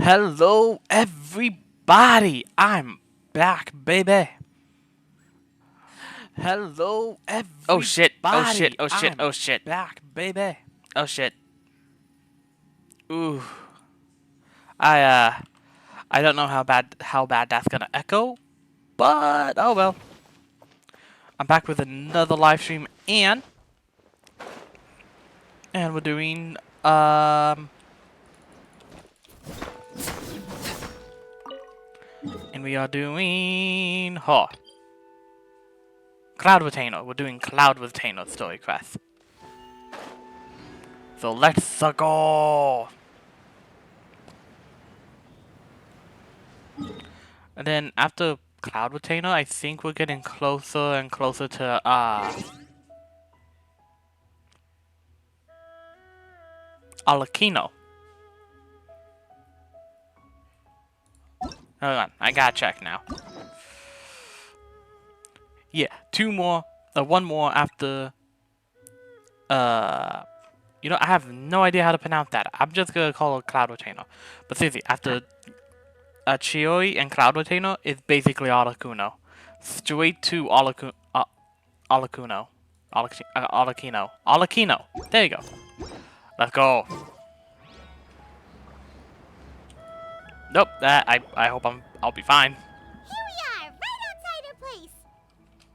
Hello, everybody. I'm back, baby. Hello, everybody. Oh shit, oh shit, oh shit, I'm oh shit. back, baby. Oh shit. Ooh. I I don't know how bad that's gonna echo, but oh well. I'm back with another live stream and we're doing and we are doing Cloud Retainer. We're doing Cloud Retainer story quest. So let's go. And then after Cloud Retainer, I think we're getting closer and closer to Alakino. Hold on, I gotta check now. Yeah, one more after. I have no idea how to pronounce that. I'm just gonna call it Cloud Retainer. But seriously, after Chioi and Cloud Retainer, it's basically Alakuno. Straight to Alakuno. Alakino. Alakino. There you go. Let's go. Nope. I hope I'll be fine. Here we are, right outside our place.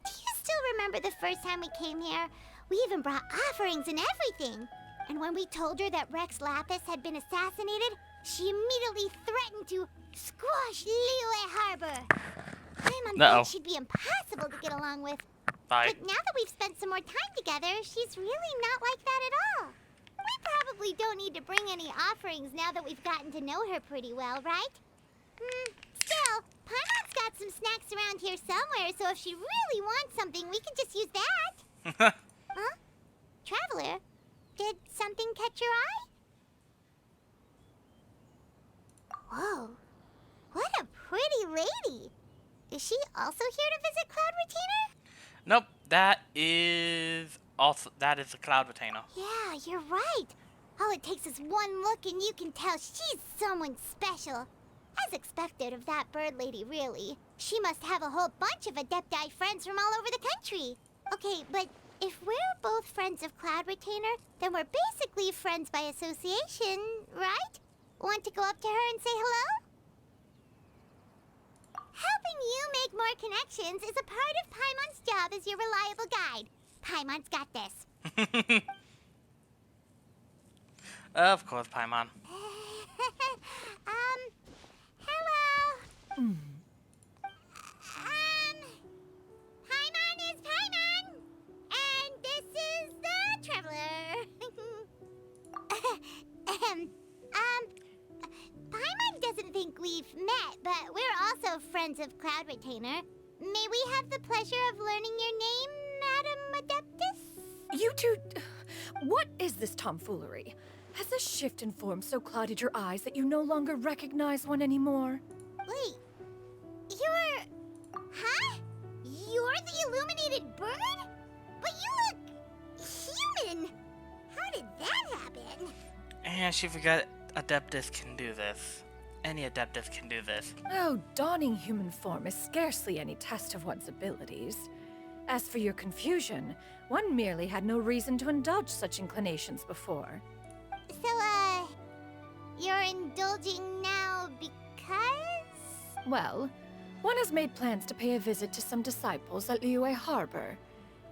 Do you still remember the first time we came here? We even brought offerings and everything. And when we told her that Rex Lapis had been assassinated, she immediately threatened to squash Liyue Harbor. Paimon thought she'd be impossible to get along with. Bye. But now that we've spent some more time together, she's really not like that at all. We probably don't need to bring any offerings now that we've gotten to know her pretty well, right? Still, Paimon's got some snacks around here somewhere, so if she really wants something, we can just use that. Huh? Traveler, did something catch your eye? Whoa, what a pretty lady. Is she also here to visit Cloud Retainer? Nope. That is a Cloud Retainer. Yeah, you're right. All it takes is one look and you can tell she's someone special. As expected of that bird lady, really. She must have a whole bunch of Adepti friends from all over the country. Okay, but if we're both friends of Cloud Retainer, then we're basically friends by association, right? Want to go up to her and say hello? Helping you make more connections is a part of Paimon's job as your reliable guide. Paimon's got this. Of course, Paimon. Hello. Paimon is Paimon, and this is the Traveler. Paimon doesn't think we've met, but we're also friends of Cloud Retainer. May we have the pleasure of learning your name, Madam Adeptus? You two... What is this tomfoolery? Has this shift in form so clouded your eyes that you no longer recognize one anymore? Wait, you're... Huh? You're the illuminated bird? But you look... human! How did that happen? And she forgot Adeptus can do this. Any Adeptus can do this. Oh, donning human form is scarcely any test of one's abilities. As for your confusion, one merely had no reason to indulge such inclinations before. So, you're indulging now because? Well, one has made plans to pay a visit to some disciples at Liyue Harbor.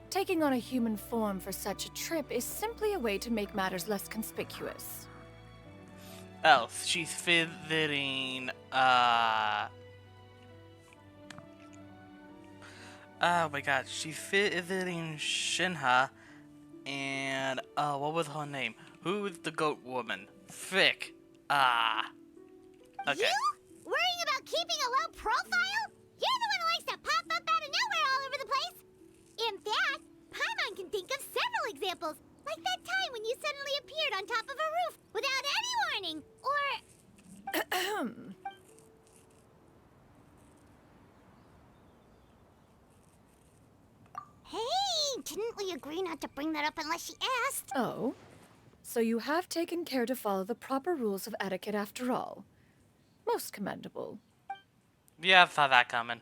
Taking on a human form for such a trip is simply a way to make matters less conspicuous. Else, she's visiting, oh my god, she's visiting Shinha, and, what was her name? Who is the goat woman? Frick. Okay. You? Worrying about keeping a low profile? You're the one who likes to pop up out of nowhere all over the place. In fact, Paimon can think of several examples, like that time when you suddenly appeared on top of a roof without any warning, or... Hey, didn't we agree not to bring that up unless she asked? Oh? So you have taken care to follow the proper rules of etiquette after all. Most commendable. Yeah, I saw that coming.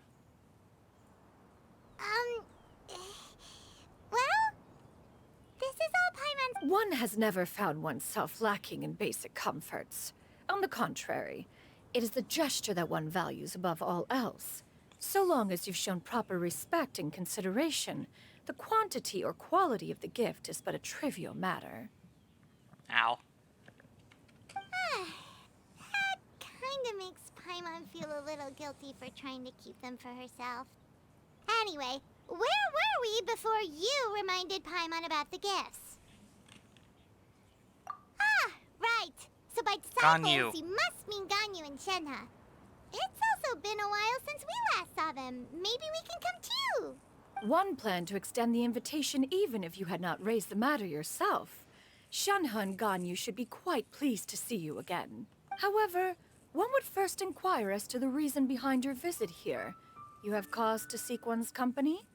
Um, well, this is all Paimon's. One has never found oneself lacking in basic comforts. On the contrary, it is the gesture that one values above all else. So long as you've shown proper respect and consideration, the quantity or quality of the gift is but a trivial matter. Ow. That kinda makes Paimon feel a little guilty for trying to keep them for herself. Anyway, where were we before you reminded Paimon about the gifts? Ah, right. So by disciples, Ganyu. you must mean Ganyu and Shenhe. It's also been a while since we last saw them. Maybe we can come too. One planned to extend the invitation even if you had not raised the matter yourself. Shenhe and Ganyu should be quite pleased to see you again. However, one would first inquire as to the reason behind your visit here. You have cause to seek one's company?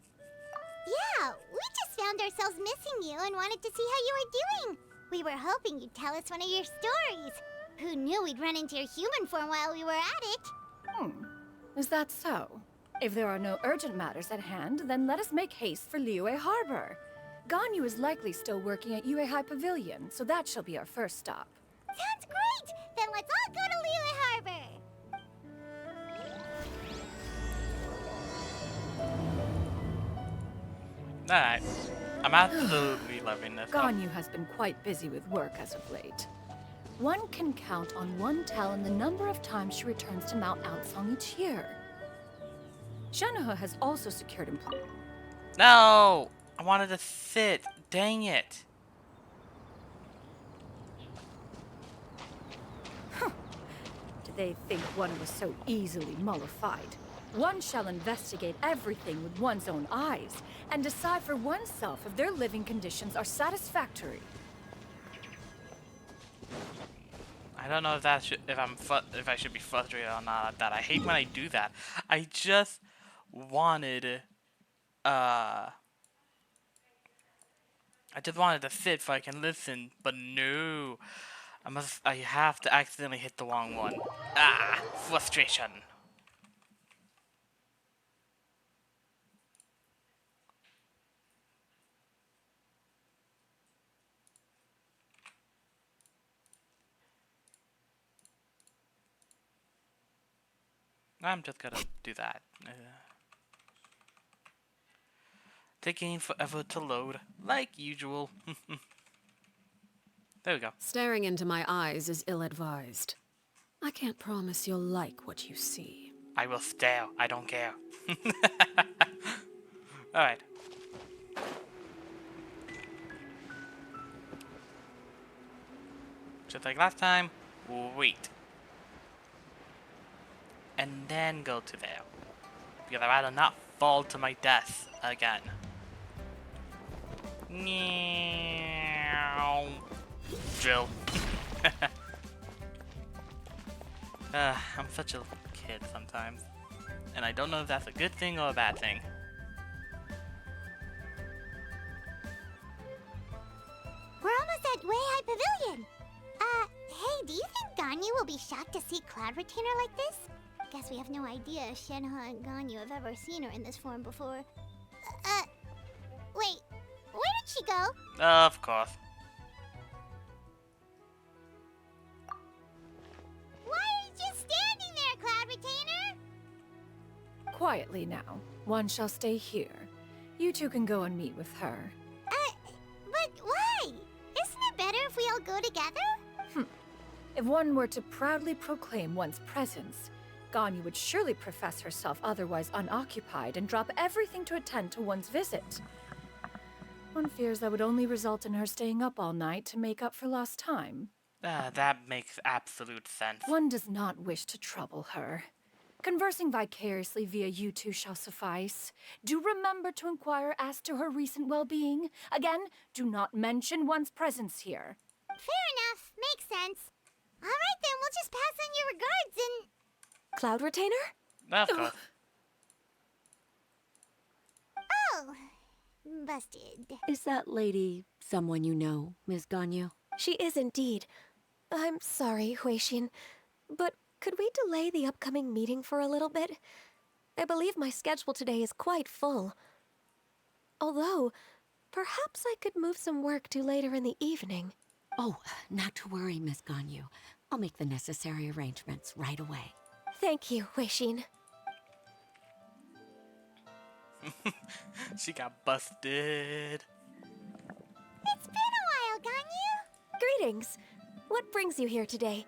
Yeah, we just found ourselves missing you and wanted to see how you were doing. We were hoping you'd tell us one of your stories. Who knew we'd run into your human form while we were at it? Is that so? If there are no urgent matters at hand, then let us make haste for Liyue Harbor. Ganyu is likely still working at Yuehai Pavilion, so that shall be our first stop. Sounds great! Then let's all go to Liyue Harbor! Alright. I'm absolutely loving this. Oh, Ganyu has been quite busy with work as of late. One can count on one talon the number of times she returns to Mount Outsong each year. Shenhe has also secured employment. no! I wanted to sit. Dang it. Did they think one was so easily mollified? One shall investigate everything with one's own eyes and decide for oneself if their living conditions are satisfactory. I don't know if that should, if I should be frustrated or not at that. I hate when I do that. I just wanted, I just wanted to sit so I can listen, but no. I have to accidentally hit the wrong one. Ah, frustration. I'm just gonna do that. Taking forever to load, like usual. There we go. Staring into my eyes is ill-advised. I can't promise you'll like what you see. I will stare. I don't care. Alright. Just like last time, wait. And then go to there. Because I'd rather not fall to my death again. Meow. Drill. I'm such a kid sometimes. And I don't know if that's a good thing or a bad thing. We're almost at Weihai Pavilion. Hey, do you think Ganyu will be shocked to see Cloud Retainer like this? Guess we have no idea if Shenhe and Ganyu have ever seen her in this form before. Wait, where did she go? Of course. Why are you just standing there, Cloud Retainer? Quietly now. One shall stay here. You two can go and meet with her. But why? Isn't it better if we all go together? If one were to proudly proclaim one's presence, Ganyu would surely profess herself otherwise unoccupied and drop everything to attend to one's visit. One fears that would only result in her staying up all night to make up for lost time. That makes absolute sense. One does not wish to trouble her. Conversing vicariously via you two shall suffice. Do remember to inquire as to her recent well-being. Again, do not mention one's presence here. Fair enough. Makes sense. All right, then. We'll just pass on your regards and... Cloud Retainer? Of course. Oh, busted. Is that lady someone you know, Miss Ganyu? She is indeed. I'm sorry, Huixin, but Could we delay the upcoming meeting for a little bit? I believe my schedule today is quite full. Although, perhaps I could move some work to later in the evening. Oh, not to worry, Miss Ganyu. I'll make the necessary arrangements right away. Thank you, Weishin. She got busted. It's been a while, Ganyu. Greetings. What brings you here today?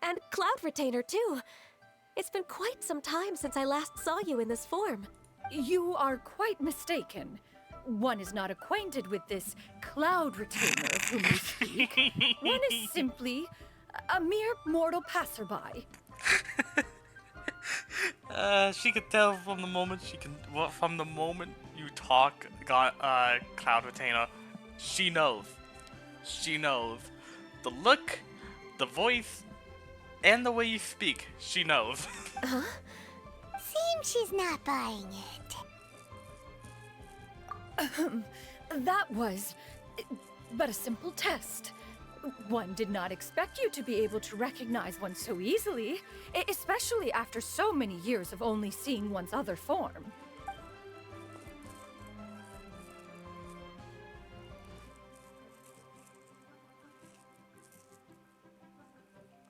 And Cloud Retainer, too. It's been quite some time since I last saw you in this form. You are quite mistaken. One is not acquainted with this Cloud Retainer of whom you speak. One is simply a mere mortal passerby. She could tell from the moment from the moment you talk, Cloud Retainer, she knows. She knows. The look, the voice, and the way you speak, she knows. Seems she's not buying it. That was but a simple test. One did not expect you to be able to recognize one so easily, especially after so many years of only seeing one's other form.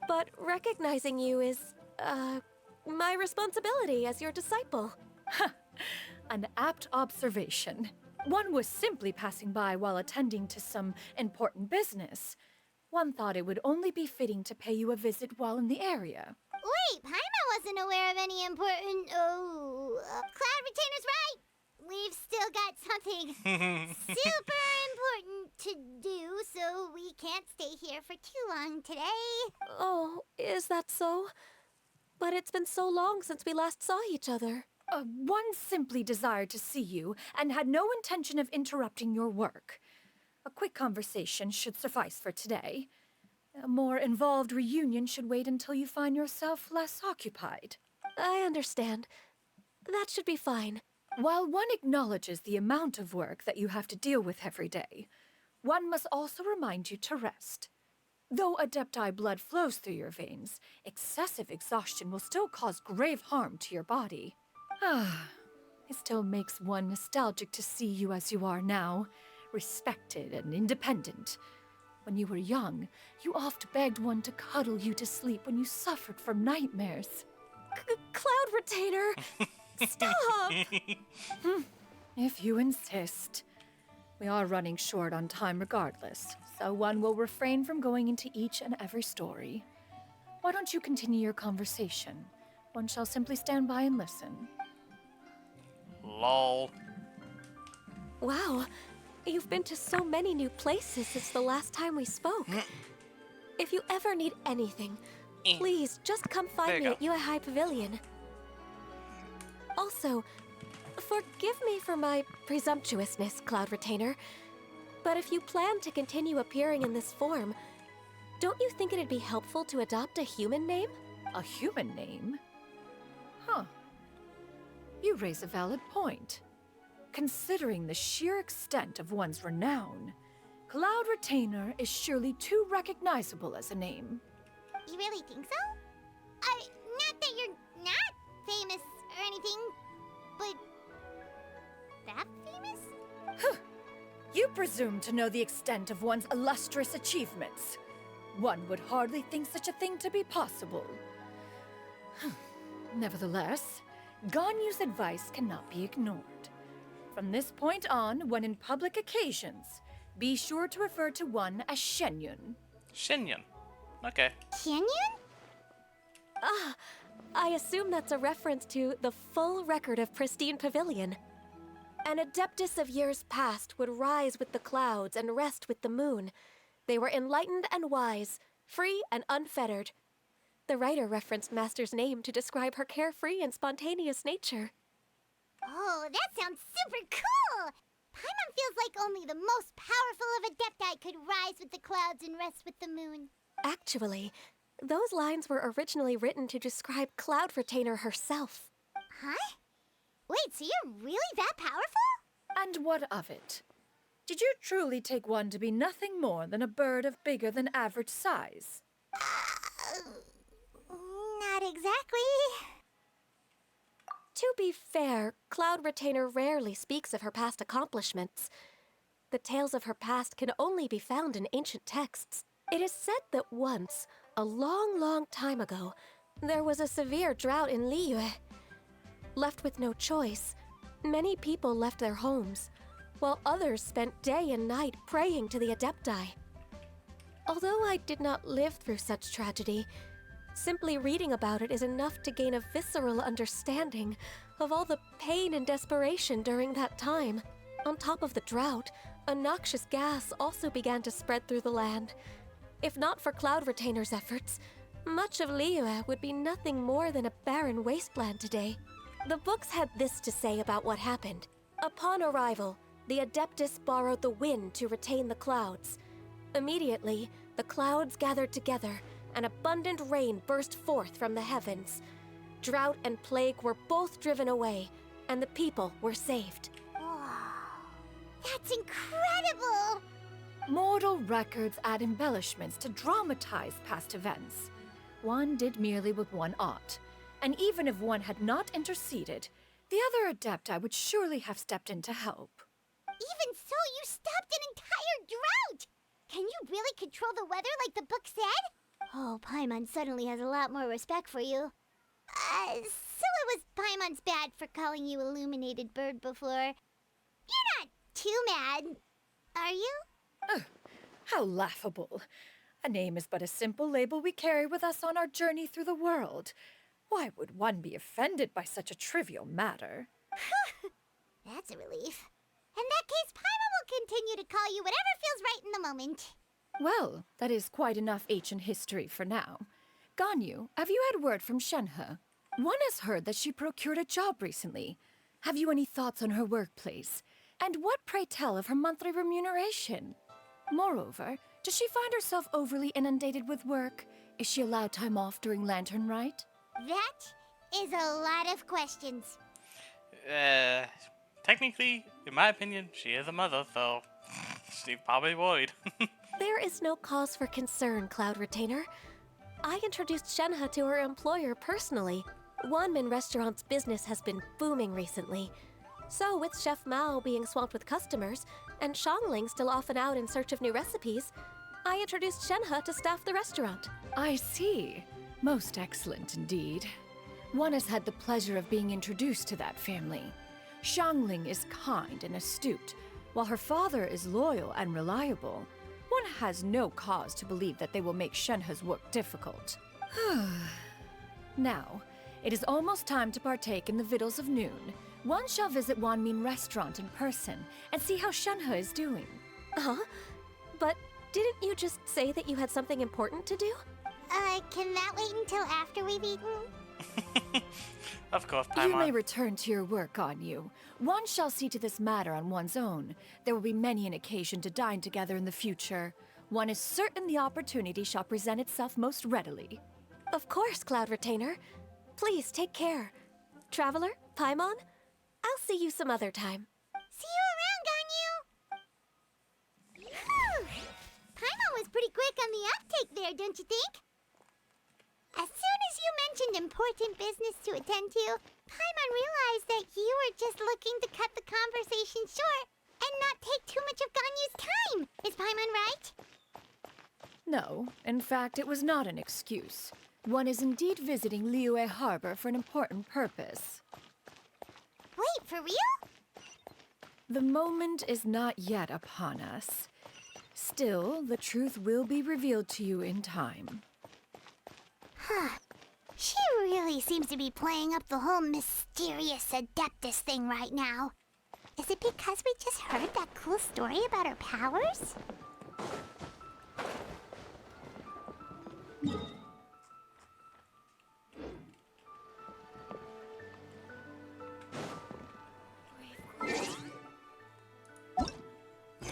But recognizing you is, my responsibility as your disciple. An apt observation. One was simply passing by while attending to some important business. One thought it would only be fitting to pay you a visit while in the area. Wait, Paimon wasn't aware of any important... Oh, Cloud Retainer's right. We've still got something super important to do, so we can't stay here for too long today. Oh, is that so? But it's been so long since we last saw each other. One simply desired to see you and had no intention of interrupting your work. A quick conversation should suffice for today. A more involved reunion should wait until you find yourself less occupied. I understand. That should be fine. While one acknowledges the amount of work that you have to deal with every day, one must also remind you to rest. Though Adepti blood flows through your veins, excessive exhaustion will still cause grave harm to your body. It still makes one nostalgic to see you as you are now, respected and independent. When you were young, you oft begged one to cuddle you to sleep when you suffered from nightmares. Cloud Retainer! Stop! If you insist. We are running short on time regardless, so one will refrain from going into each and every story. Why don't you continue your conversation? One shall simply stand by and listen. Lol. Wow, you've been to so many new places since the last time we spoke. If you ever need anything, please just come There find you me go. at Yuehai Pavilion. Also, forgive me for my presumptuousness, Cloud Retainer, but if you plan to continue appearing in this form, don't you think it'd be helpful to adopt a human name? A human name? Huh. You raise a valid point. Considering the sheer extent of one's renown, Cloud Retainer is surely too recognizable as a name. You really think so? Not that you're not famous or anything, but that famous? You presume to know the extent of one's illustrious achievements. One would hardly think such a thing to be possible. Nevertheless, Ganyu's advice cannot be ignored. From this point on, when in public occasions, be sure to refer to one as Shenyun. Shinyan. Okay. Canyon? Ah, I assume that's a reference to the full record of Pristine Pavilion. An adeptus of years past would rise with the clouds and rest with the moon. They were enlightened and wise, free and unfettered. The writer referenced Master's name to describe her carefree and spontaneous nature. Oh, that sounds super cool! Paimon feels like only the most powerful of Adepti could rise with the clouds and rest with the moon. Actually, those lines were originally written to describe Cloud Retainer herself. Huh? Wait, so you're really that powerful? And what of it? Did you truly take one to be nothing more than a bird of bigger than average size? Not To be fair, Cloud Retainer rarely speaks of her past accomplishments. The tales of her past can only be found in ancient texts. It is said that once, a long, long time ago, there was a severe drought in Liyue. Left with no choice, many people left their homes, while others spent day and night praying to the Adepti. Although I did not live through such tragedy, simply reading about it is enough to gain a visceral understanding of all the pain and desperation during that time. On top of the drought, a noxious gas also began to spread through the land. If not for Cloud Retainer's efforts, much of Liyue would be nothing more than a barren wasteland today. The books had this to say about what happened. Upon arrival, the Adeptus borrowed the wind to retain the clouds. Immediately, the clouds gathered together, and abundant rain burst forth from the heavens. Drought and plague were both driven away, and the people were saved. Wow. That's incredible! Mortal records add embellishments to dramatize past events. One did merely what one ought, and even if one had not interceded, the other Adepti would surely have stepped in to help. Even so, you stopped an entire drought! Can you really control the weather like the book said? Oh, Paimon suddenly has a lot more respect for you. So it was Paimon's bad for calling you Illuminated Bird before. You're not too mad, are you? How laughable. A name is but a simple label we carry with us on our journey through the world. Why would one be offended by such a trivial matter? That's a relief. In that case, Paimon will continue to call you whatever feels right in the moment. Well, that is quite enough ancient history for now. Ganyu, have you had word from Shenhe? One has heard that she procured a job recently. Have you any thoughts on her workplace? And what, pray tell, of her monthly remuneration? Moreover, does she find herself overly inundated with work? Is she allowed time off during Lantern Rite? That is a lot of questions. Technically, in my opinion, she is a mother, so she probably would. There is no cause for concern, Cloud Retainer. I introduced Shenhe to her employer personally. Wanmin Restaurant's business has been booming recently. So, with Chef Mao being swamped with customers, and Shangling still off and out in search of new recipes, I introduced Shenhe to staff the restaurant. I see. Most excellent indeed. One has had the pleasure of being introduced to that family. Shangling is kind and astute, while her father is loyal and reliable. One has no cause to believe that they will make Shenhe's work difficult. Now, it is almost time to partake in the victuals of noon. One shall visit Wanmin Restaurant in person and see how Shenhe is doing. Huh? But didn't you just say that you had something important to do? Can that wait until after we've eaten? Of course, You may Paimon. return to your work, Ganyu. One shall see to this matter on one's own. There will be many an occasion to dine together in the future. One is certain the opportunity shall present itself most readily. Of course, Cloud Retainer. Please take care. Traveler, Paimon, I'll see you some other time. See you around, Ganyu! Whew. Paimon was pretty quick on the uptake there, don't you think? As soon as you mentioned important business to attend to, Paimon realized that you were just looking to cut the conversation short and not take too much of Ganyu's time. Is Paimon right? No, in fact, it was not an excuse. One is indeed visiting Liyue Harbor for an important purpose. Wait, for real? The moment is not yet upon us. Still, the truth will be revealed to you in time. She really seems to be playing up the whole mysterious Adeptus thing right now. Is it because we just heard that cool story about her powers?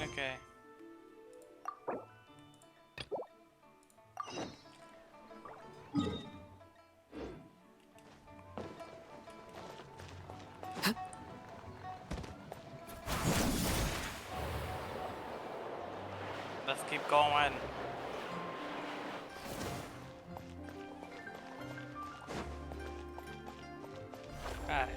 Okay. Let's keep going. Alright.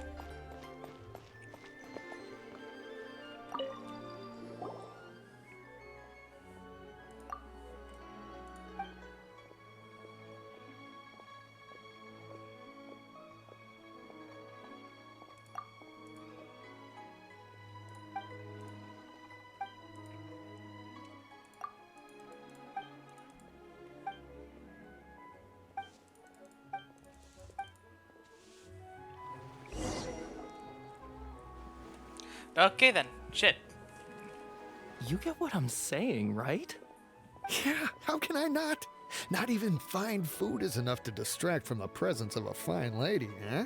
Okay then. Shit. You get what I'm saying, right? Yeah, how can I not? Not even fine food is enough to distract from the presence of a fine lady, huh?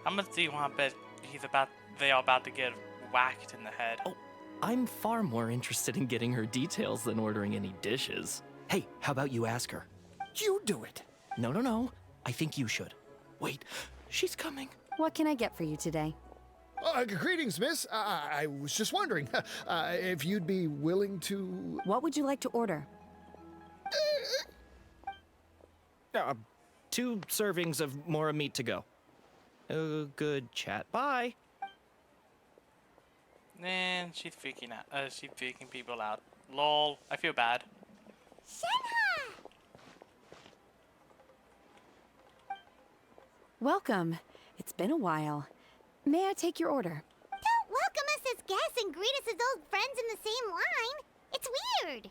How much do you want to bet they are about to get whacked in the head? Oh, I'm far more interested in getting her details than ordering any dishes. Hey, how about you ask her? You do it. No. I think you should. Wait, she's coming. What can I get for you today? Greetings, miss. I was just wondering if you'd be willing to... What would you like to order? 2 servings of Mora meat to go. Good chat. Bye. And she's freaking out. She's freaking people out. Lol. I feel bad. Shenhe! Welcome. It's been a while. May I take your order? Don't welcome us as guests and greet us as old friends in the same line. It's weird.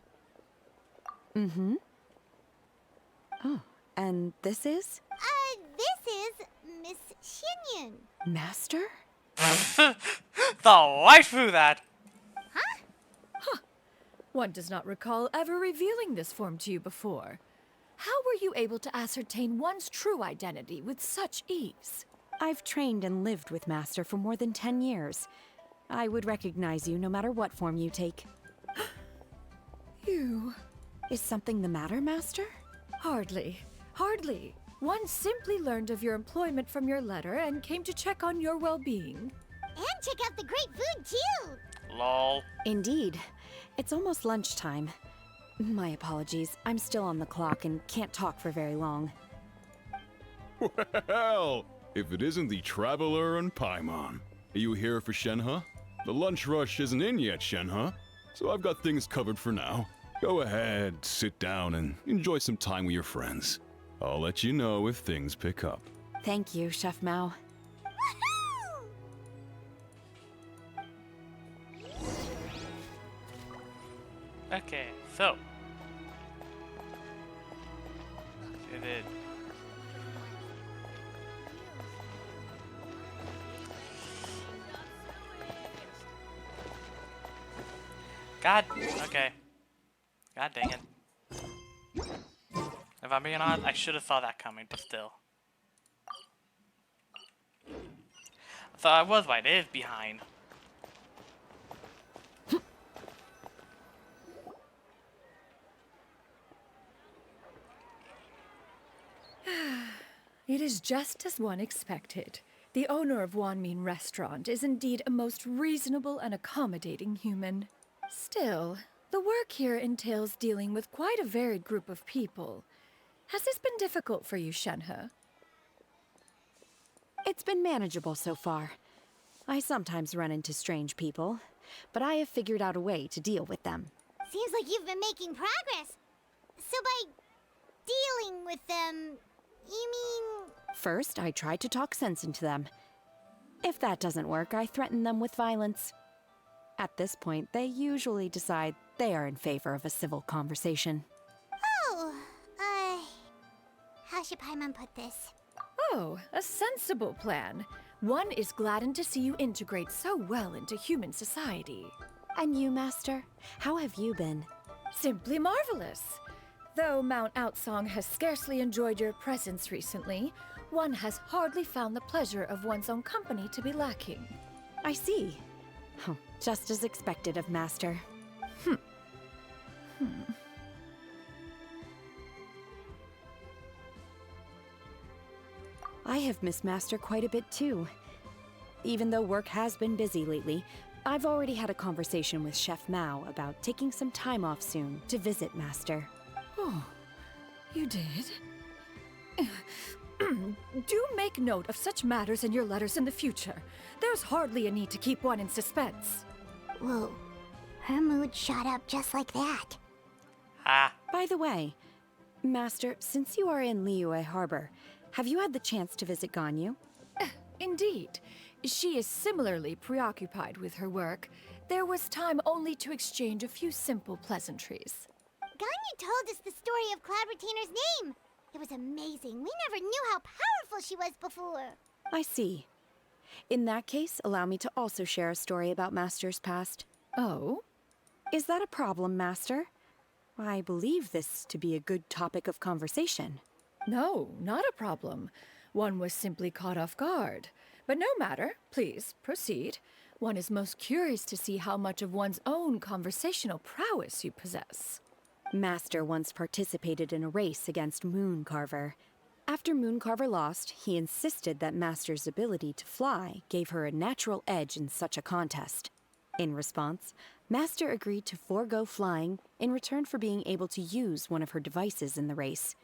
Mm-hmm. Oh, and this is? This is Miss Xinyun. Master? The waifu that. One does not recall ever revealing this form to you before. How were you able to ascertain one's true identity with such ease? I've trained and lived with Master for more than 10 years. I would recognize you no matter what form you take. You... Is something the matter, Master? Hardly. Hardly. One simply learned of your employment from your letter and came to check on your well-being. And check out the great food, too. Lol. Indeed. It's almost lunchtime. My apologies. I'm still on the clock and can't talk for very long. Well, if it isn't the Traveler and Paimon. Are you here for Shenhe? The lunch rush isn't in yet, Shenhe. So I've got things covered for now. Go ahead, sit down, and enjoy some time with your friends. I'll let you know if things pick up. Thank you, Chef Mao. Woohoo! Okay, so. It is. God. Okay. God dang it. If I'm being honest, I should have saw that coming, but still. So I was right, it is behind. It is just as one expected. The owner of Wanmin Restaurant is indeed a most reasonable and accommodating human. Still, the work here entails dealing with quite a varied group of people. Has this been difficult for you, Shenhe? It's been manageable so far. I sometimes run into strange people, but I have figured out a way to deal with them. Seems like you've been making progress. So by dealing with them, you mean... First, I try to talk sense into them. If that doesn't work, I threaten them with violence. At this point, they usually decide they are in favor of a civil conversation. Oh, how should Paimon put this? Oh, a sensible plan. One is gladdened to see you integrate so well into human society. And you, Master? How have you been? Simply marvelous. Though Mount Outsong has scarcely enjoyed your presence recently, one has hardly found the pleasure of one's own company to be lacking. I see. Oh, just as expected of Master. I have missed Master quite a bit too. Even though work has been busy lately, I've already had a conversation with Chef Mao about taking some time off soon to visit Master. Oh, you did? Do make note of such matters in your letters in the future. There's hardly a need to keep one in suspense. Whoa, her mood shot up just like that. Ah. By the way, Master, since you are in Liyue Harbor, have you had the chance to visit Ganyu? Indeed. She is similarly preoccupied with her work. There was time only to exchange a few simple pleasantries. Ganyu told us the story of Cloud Retainer's name. It was amazing. We never knew how powerful she was before. I see. In that case, allow me to also share a story about Master's past. Oh? Is that a problem, Master? I believe this to be a good topic of conversation. No, not a problem. One was simply caught off guard. But no matter, please, proceed. One is most curious to see how much of one's own conversational prowess you possess. Master once participated in a race against Mooncarver. After Mooncarver lost, he insisted that Master's ability to fly gave her a natural edge in such a contest. In response, Master agreed to forego flying in return for being able to use one of her devices in the race.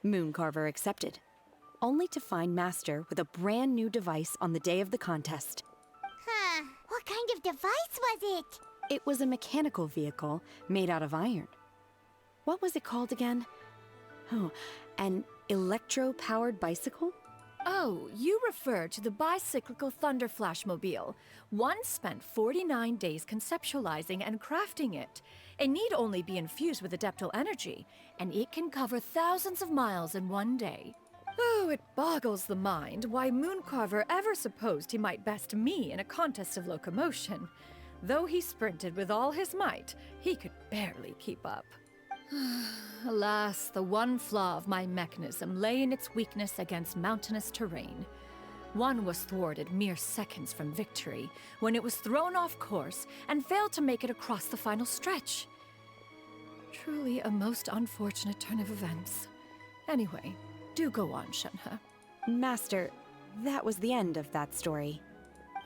Mooncarver accepted, only to find Master with a brand new device on the day of the contest. Huh. What kind of device was it? It was a mechanical vehicle made out of iron. What was it called again? Oh, an electro-powered bicycle? Oh, you refer to the bicyclical Thunder Flashmobile. One spent 49 days conceptualizing and crafting it. It need only be infused with adeptal energy, and it can cover thousands of miles in one day. Oh, it boggles the mind why Mooncarver ever supposed he might best me in a contest of locomotion. Though he sprinted with all his might, he could barely keep up. Alas, the one flaw of my mechanism lay in its weakness against mountainous terrain. One was thwarted mere seconds from victory, when it was thrown off course and failed to make it across the final stretch. Truly a most unfortunate turn of events. Anyway, do go on, Shenhe. Master, that was the end of that story.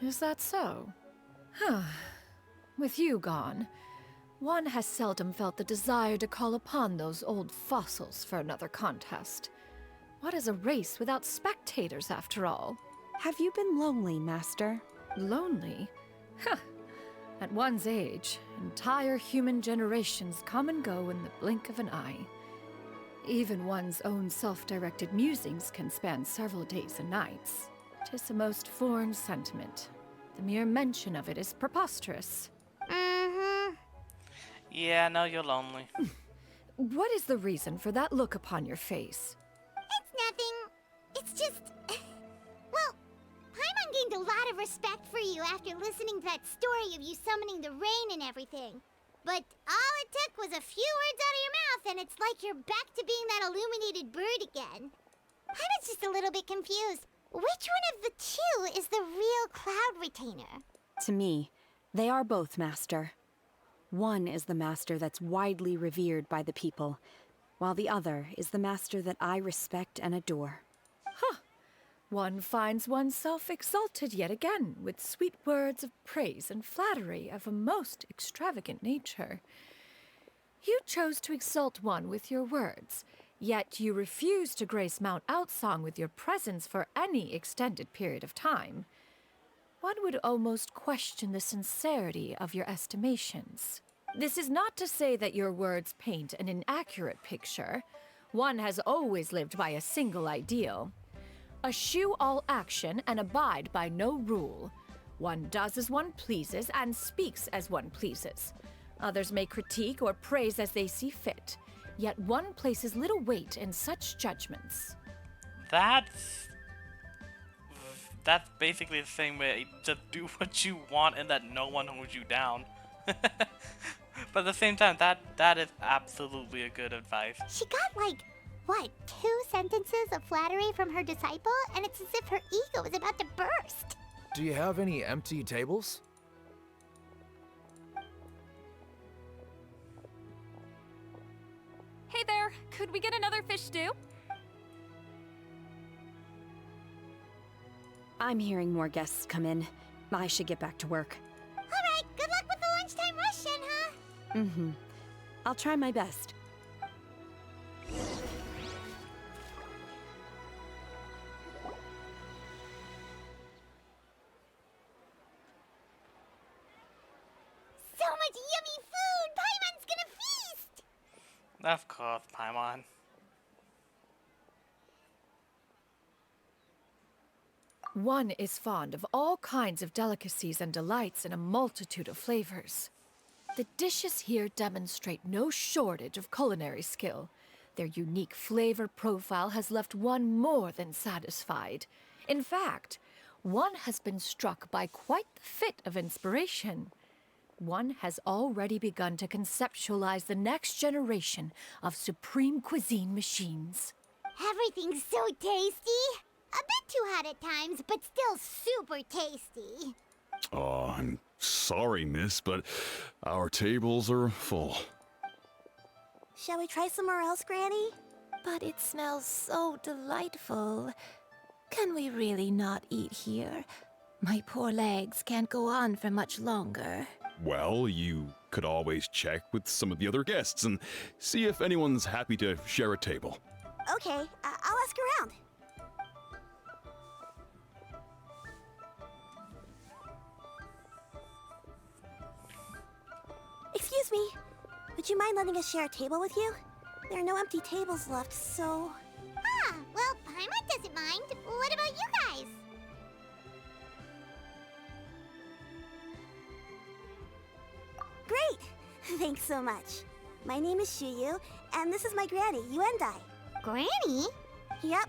Is that so? Huh. With you gone, one has seldom felt the desire to call upon those old fossils for another contest. What is a race without spectators, after all? Have you been lonely, Master? Lonely? Huh. At one's age, entire human generations come and go in the blink of an eye. Even one's own self-directed musings can span several days and nights. 'Tis a most foreign sentiment. The mere mention of it is preposterous. Yeah, no, you're lonely. What is the reason for that look upon your face? It's nothing. It's just... Well, Paimon gained a lot of respect for you after listening to that story of you summoning the rain and everything. But all it took was a few words out of your mouth and it's like you're back to being that illuminated bird again. Paimon's just a little bit confused. Which one of the two is the real Cloud Retainer? To me, they are both, Master. One is the Master that's widely revered by the people, while the other is the Master that I respect and adore. Huh. One finds oneself exalted yet again with sweet words of praise and flattery of a most extravagant nature. You chose to exalt one with your words, yet you refuse to grace Mount Outsong with your presence for any extended period of time. One would almost question the sincerity of your estimations. This is not to say that your words paint an inaccurate picture. One has always lived by a single ideal. Eschew all action and abide by no rule. One does as one pleases and speaks as one pleases. Others may critique or praise as they see fit, yet one places little weight in such judgments. That's basically the same way. Just do what you want and that no one holds you down. But at the same time, that is absolutely a good advice. She got like, what, 2 sentences of flattery from her disciple? And it's as if her ego is about to burst. Do you have any empty tables? Hey there, could we get another fish stew? I'm hearing more guests come in. I should get back to work. Alright, good luck with the lunchtime rush, Shenhe. Mm-hmm. I'll try my best. So much yummy food! Paimon's gonna feast! Of course, Paimon. One is fond of all kinds of delicacies and delights in a multitude of flavors. The dishes here demonstrate no shortage of culinary skill. Their unique flavor profile has left one more than satisfied. In fact, one has been struck by quite the fit of inspiration. One has already begun to conceptualize the next generation of supreme cuisine machines. Everything's so tasty. A bit too hot at times, but still super tasty. Oh, I'm sorry, miss, but our tables are full. Shall we try somewhere else, Granny? But it smells so delightful. Can we really not eat here? My poor legs can't go on for much longer. Well, you could always check with some of the other guests and see if anyone's happy to share a table. Okay, I'll ask around. Excuse me, would you mind letting us share a table with you? There are no empty tables left, so... Ah, well, Paimon doesn't mind. What about you guys? Great! Thanks so much. My name is Shuyu, and this is my granny, Yuendai. Granny? Yep.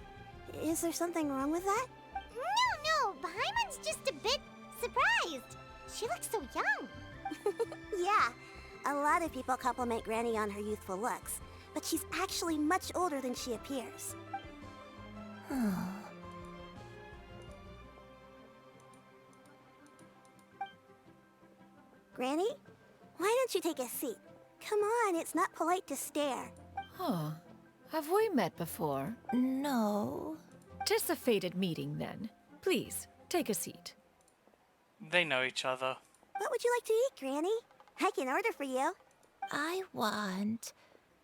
Is there something wrong with that? No, Paimon's just a bit surprised. She looks so young. Yeah, a lot of people compliment Granny on her youthful looks, but she's actually much older than she appears. Granny, why don't you take a seat? Come on, it's not polite to stare. Huh. Have we met before? No. 'Tis a fated meeting, then. Please, take a seat. They know each other. What would you like to eat, Granny? I can order for you. I want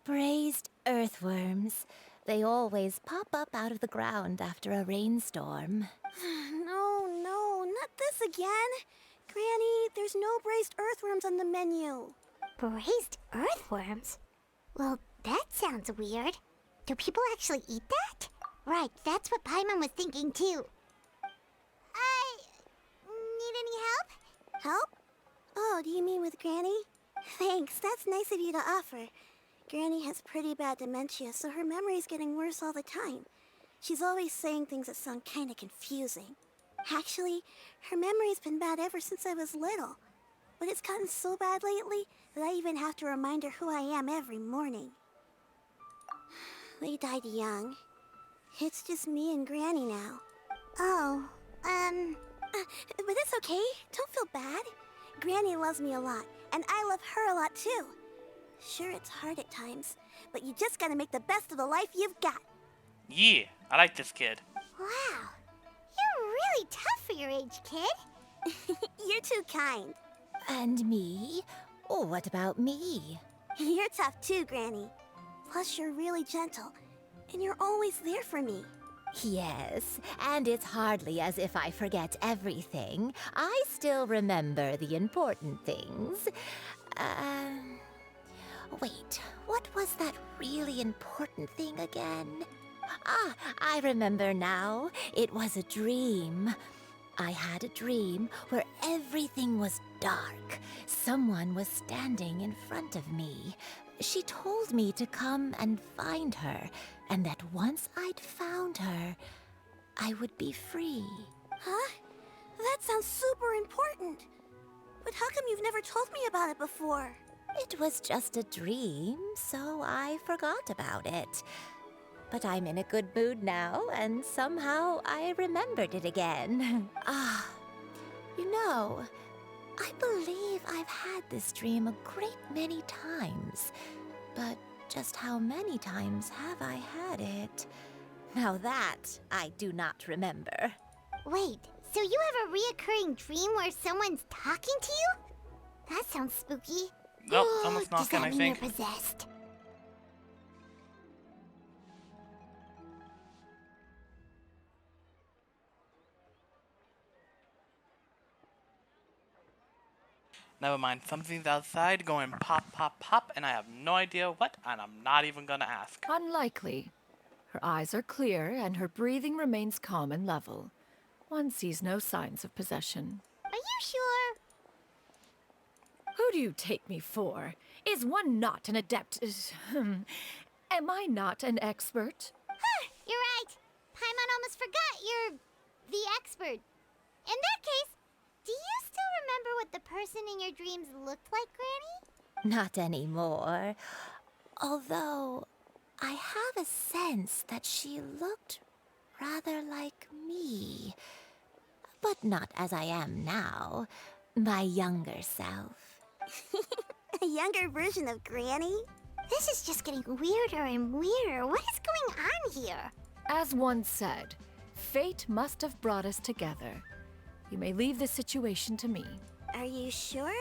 braised earthworms. They always pop up out of the ground after a rainstorm. No, not this again. Granny, there's no braised earthworms on the menu. Braised earthworms? Well, that sounds weird. Do people actually eat that? Right, that's what Paimon was thinking too. Need any help? Help? Oh, do you mean with Granny? Thanks, that's nice of you to offer. Granny has pretty bad dementia, so her memory's getting worse all the time. She's always saying things that sound kinda confusing. Actually, her memory's been bad ever since I was little. But it's gotten so bad lately that I even have to remind her who I am every morning. They died young. It's just me and Granny now. Oh, but it's okay. Don't feel bad. Granny loves me a lot, and I love her a lot too. Sure, it's hard at times, but you just gotta make the best of the life you've got. Yeah, I like this kid. wow. You're really tough for your age, kid. You're too kind. And me? Oh, what about me? You're tough too, Granny. Plus, you're really gentle, and you're always there for me. Yes, and it's hardly as if I forget everything. I still remember the important things. Wait, what was that really important thing again? Ah, I remember now. It was a dream. I had a dream where everything was dark. Someone was standing in front of me. She told me to come and find her, and that once I'd found her, I would be free. Huh? That sounds super important. But how come you've never told me about it before? It was just a dream, so I forgot about it. But I'm in a good mood now, and somehow I remembered it again. You know, I believe I've had this dream a great many times. But just how many times have I had it? Now that I do not remember. Wait, so you have a reoccurring dream where someone's talking to you? That sounds spooky. Nope, someone's Does knocking, that I mean think. you're possessed? Never mind, something's outside going pop, pop, pop, and I have no idea what, and I'm not even gonna ask. Unlikely. Her eyes are clear, and her breathing remains calm and level. One sees no signs of possession. Are you sure? Who do you take me for? Is one not an adept? Am I not an expert? You're right. Paimon almost forgot you're the expert. In that case, do you still remember what the person in your dreams looked like, Granny? Not anymore. Although, I have a sense that she looked rather like me. But not as I am now. My younger self. A younger version of Granny? This is just getting weirder and weirder. What is going on here? As one said, fate must have brought us together. You may leave this situation to me. Are you sure?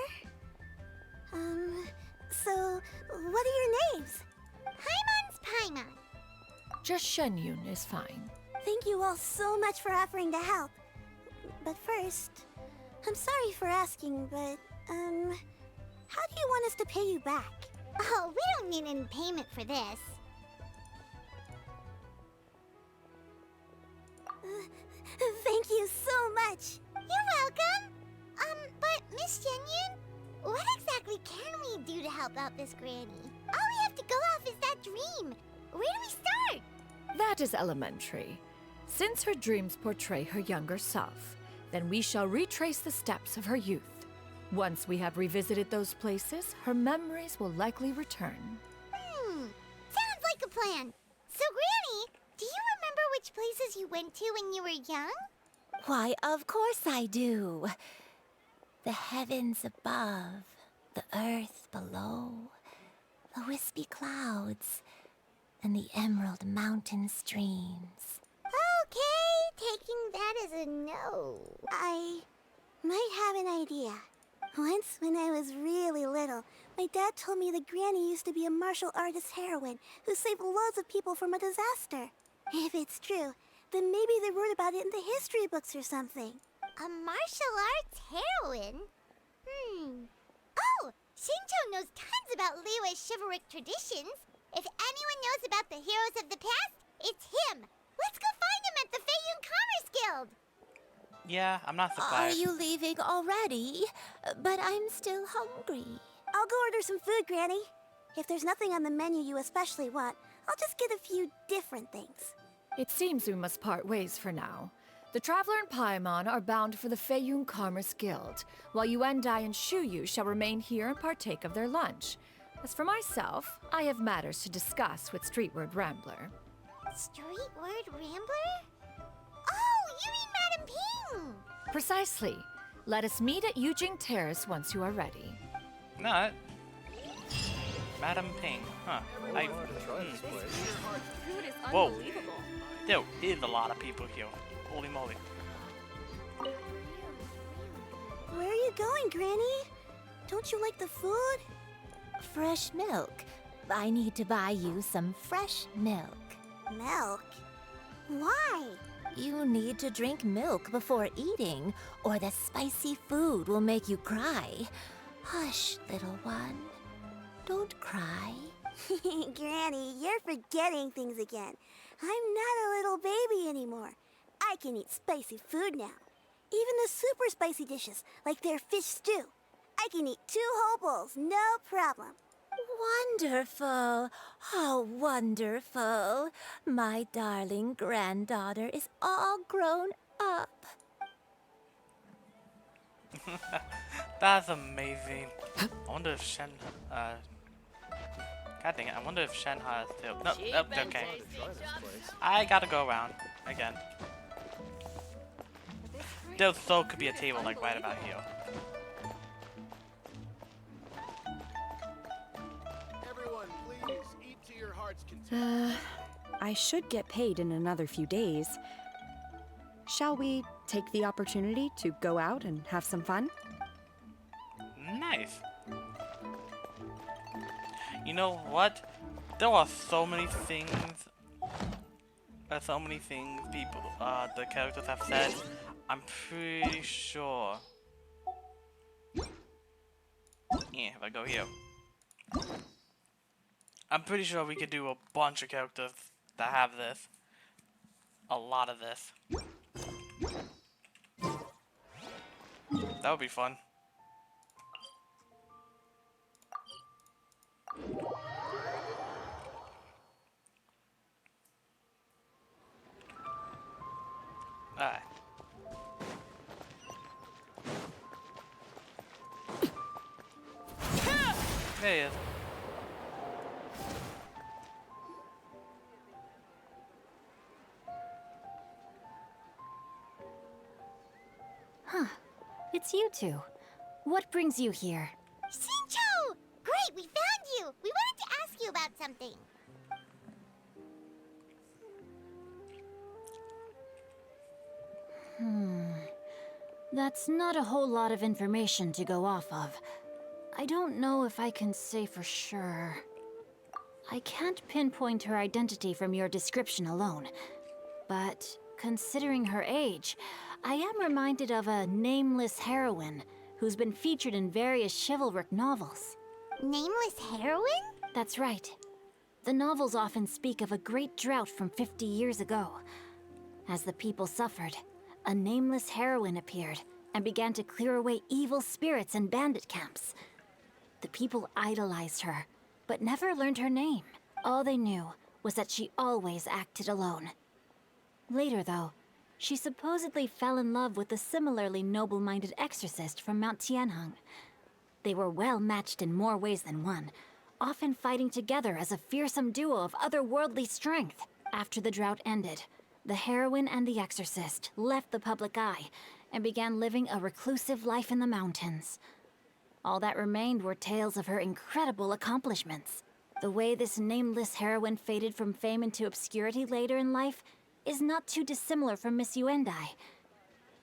So, what are your names? Paimon's Paimon. Just Shenyun is fine. Thank you all so much for offering to help. But first, I'm sorry for asking, but, how do you want us to pay you back? Oh, we don't need any payment for this. Thank you so much. You're welcome. But Miss Shenyun, what exactly can we do to help out this Granny? All we have to go off is that dream. Where do we start? That is elementary. Since her dreams portray her younger self, then we shall retrace the steps of her youth. Once we have revisited those places, her memories will likely return. Sounds like a plan. So, Granny, do you remember which places you went to when you were young? Why, of course I do. The heavens above, the earth below, the wispy clouds, and the emerald mountain streams. Okay, taking that as a no. I might have an idea. Once, when I was really little, my dad told me that Granny used to be a martial artist heroine who saved loads of people from a disaster. If it's true, then maybe they wrote about it in the history books or something. A martial arts heroine? Oh, Shinjo knows tons about Liyue's chivalric traditions. If anyone knows about the heroes of the past, it's him. Let's go find him at the Feiyun Commerce Guild. Yeah, I'm not Are surprised. you leaving already? But I'm still hungry. I'll go order some food, Granny. If there's nothing on the menu you especially want, I'll just get a few different things. It seems we must part ways for now. The Traveler and Paimon are bound for the Feiyun Commerce Guild, while Yuendai and Shuyu shall remain here and partake of their lunch. As for myself, I have matters to discuss with Streetward Rambler. Streetward Rambler? Oh, you mean Madam Ping! Precisely. Let us meet at Yujing Terrace once you are ready. Not. Madam Ping, huh? Whoa. There is a lot of people here. Holy moly. Where are you going, Granny? Don't you like the food? Fresh milk. I need to buy you some fresh milk. Milk? Why? You need to drink milk before eating, or the spicy food will make you cry. Hush, little one. Don't cry. Granny, you're forgetting things again. I'm not a little baby anymore. I can eat spicy food now. Even the super spicy dishes, like their fish stew. I can eat 2 whole bowls, no problem. Wonderful. Oh, wonderful. My darling granddaughter is all grown up. That's amazing. I wonder if Shen, God dang it, I wonder if Shenha is still. No, nope, okay. I gotta go around again. There still could be a table like right about here. Everyone, please eat to your heart's content. I should get paid in another few days. Shall we take the opportunity to go out and have some fun? Nice. You know what? There are so many things. People, the characters have said. I'm pretty sure. Yeah, if I go here. I'm pretty sure we could do a bunch of characters that have this. A lot of this. That would be fun. Alright. There he is. Huh. It's you two. What brings you here? Shincho! Great, we found you! We wanted to ask you about something. That's not a whole lot of information to go off of. I don't know if I can say for sure. I can't pinpoint her identity from your description alone. But considering her age, I am reminded of a nameless heroine who's been featured in various chivalric novels. Nameless heroine? That's right. The novels often speak of a great drought from 50 years ago. As the people suffered, a nameless heroine appeared and began to clear away evil spirits and bandit camps. The people idolized her, but never learned her name. All they knew was that she always acted alone. Later, though, she supposedly fell in love with a similarly noble-minded exorcist from Mount Tianheng. They were well matched in more ways than one, often fighting together as a fearsome duo of otherworldly strength. After the drought ended, the heroine and the exorcist left the public eye and began living a reclusive life in the mountains. All that remained were tales of her incredible accomplishments. The way this nameless heroine faded from fame into obscurity later in life is not too dissimilar from Miss Yuendai.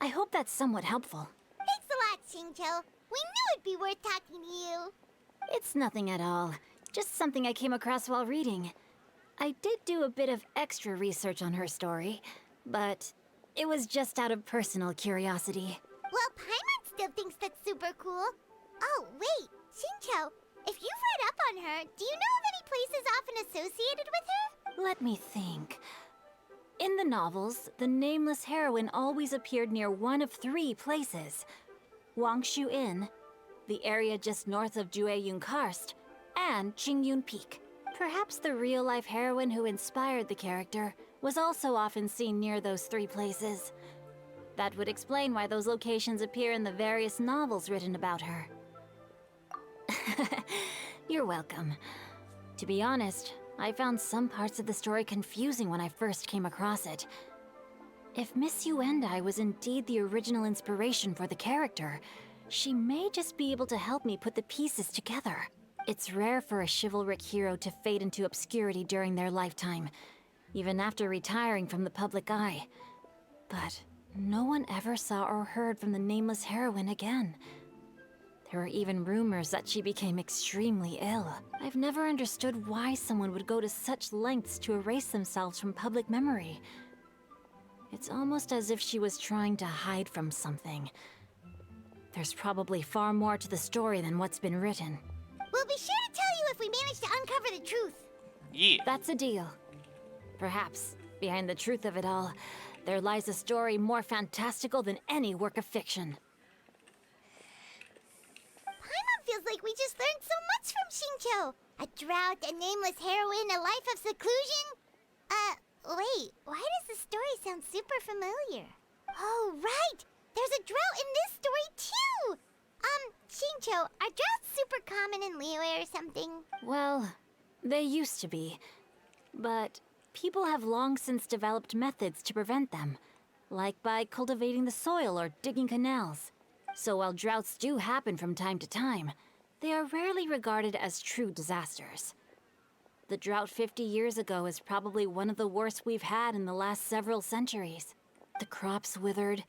I hope that's somewhat helpful. Thanks a lot, Shincho. We knew it'd be worth talking to you. It's nothing at all. Just something I came across while reading. I did do a bit of extra research on her story, but it was just out of personal curiosity. Well, Paimon still thinks that's super cool. Oh, wait, Shincho, if you've read up on her, do you know of any places often associated with her? Let me think. In the novels, the nameless heroine always appeared near one of 3 places. Wangshu Inn, the area just north of Jueyun Karst, and Qingyun Peak. Perhaps the real-life heroine who inspired the character was also often seen near those 3 places. That would explain why those locations appear in the various novels written about her. You're welcome. To be honest, I found some parts of the story confusing when I first came across it. If Miss Yuendai was indeed the original inspiration for the character, she may just be able to help me put the pieces together. It's rare for a chivalric hero to fade into obscurity during their lifetime, even after retiring from the public eye. But no one ever saw or heard from the nameless heroine again. There were even rumors that she became extremely ill. I've never understood why someone would go to such lengths to erase themselves from public memory. It's almost as if she was trying to hide from something. There's probably far more to the story than what's been written. We'll be sure to tell you if we manage to uncover the truth. Yeah. That's a deal. Perhaps, behind the truth of it all, there lies a story more fantastical than any work of fiction. Paimon feels like we just learned so much from Shincho. A drought, a nameless heroine, a life of seclusion. Wait, why does the story sound super familiar? Oh, right! There's a drought in this story, too! Shincho, are droughts super common in Liyue or something? Well, they used to be. But people have long since developed methods to prevent them, like by cultivating the soil or digging canals. So while droughts do happen from time to time, they are rarely regarded as true disasters. The drought 50 years ago is probably one of the worst we've had in the last several centuries. The crops withered,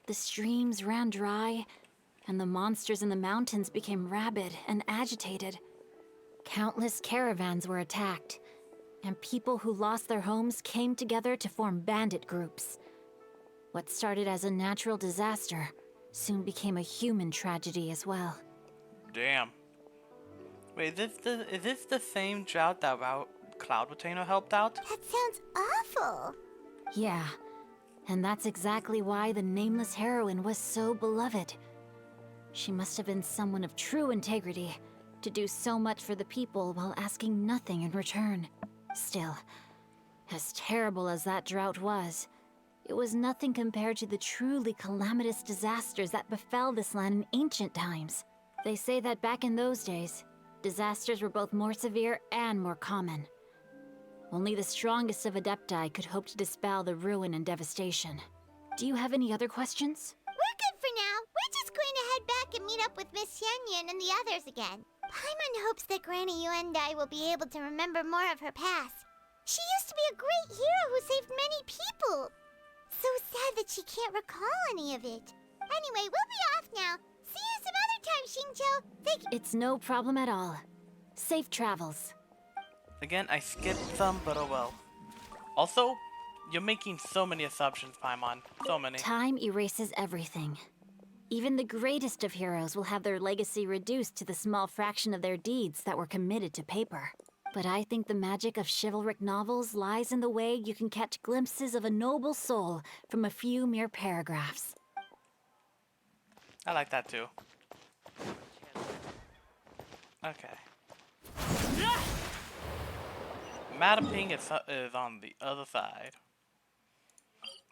the streams ran dry, and the monsters in the mountains became rabid and agitated. Countless caravans were attacked, and people who lost their homes came together to form bandit groups. What started as a natural disaster soon became a human tragedy as well. Damn. Wait, is this the same drought that Cloud Volcano helped out? That sounds awful. Yeah, and that's exactly why the nameless heroine was so beloved. She must have been someone of true integrity, to do so much for the people while asking nothing in return. Still, as terrible as that drought was, it was nothing compared to the truly calamitous disasters that befell this land in ancient times. They say that back in those days, disasters were both more severe and more common. Only the strongest of Adepti could hope to dispel the ruin and devastation. Do you have any other questions? We're good for now. We're just going to head back and meet up with Miss Xianyan and the others again. Paimon hopes that Granny Yuendai will be able to remember more of her past. She used to be a great hero who saved many people. So sad that she can't recall any of it. Anyway, we'll be off now. See you some other time, Xingqiu. Thank you. It's no problem at all. Safe travels. Again, I skipped some, but oh well. Also, you're making so many assumptions, Paimon. So many. Time erases everything. Even the greatest of heroes will have their legacy reduced to the small fraction of their deeds that were committed to paper. But I think the magic of chivalric novels lies in the way you can catch glimpses of a noble soul from a few mere paragraphs. I like that too. Okay. Madam Ping is on the other side.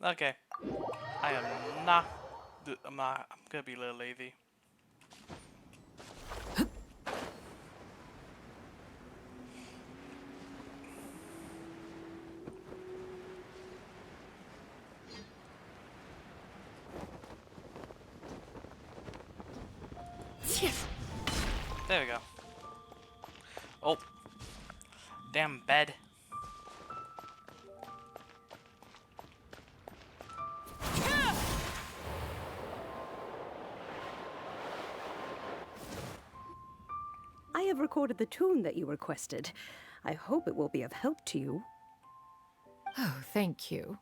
Okay. I'm gonna be a little lazy. There we go. Oh. Damn bed. I have recorded the tune that you requested. I hope it will be of help to you. Oh, thank you.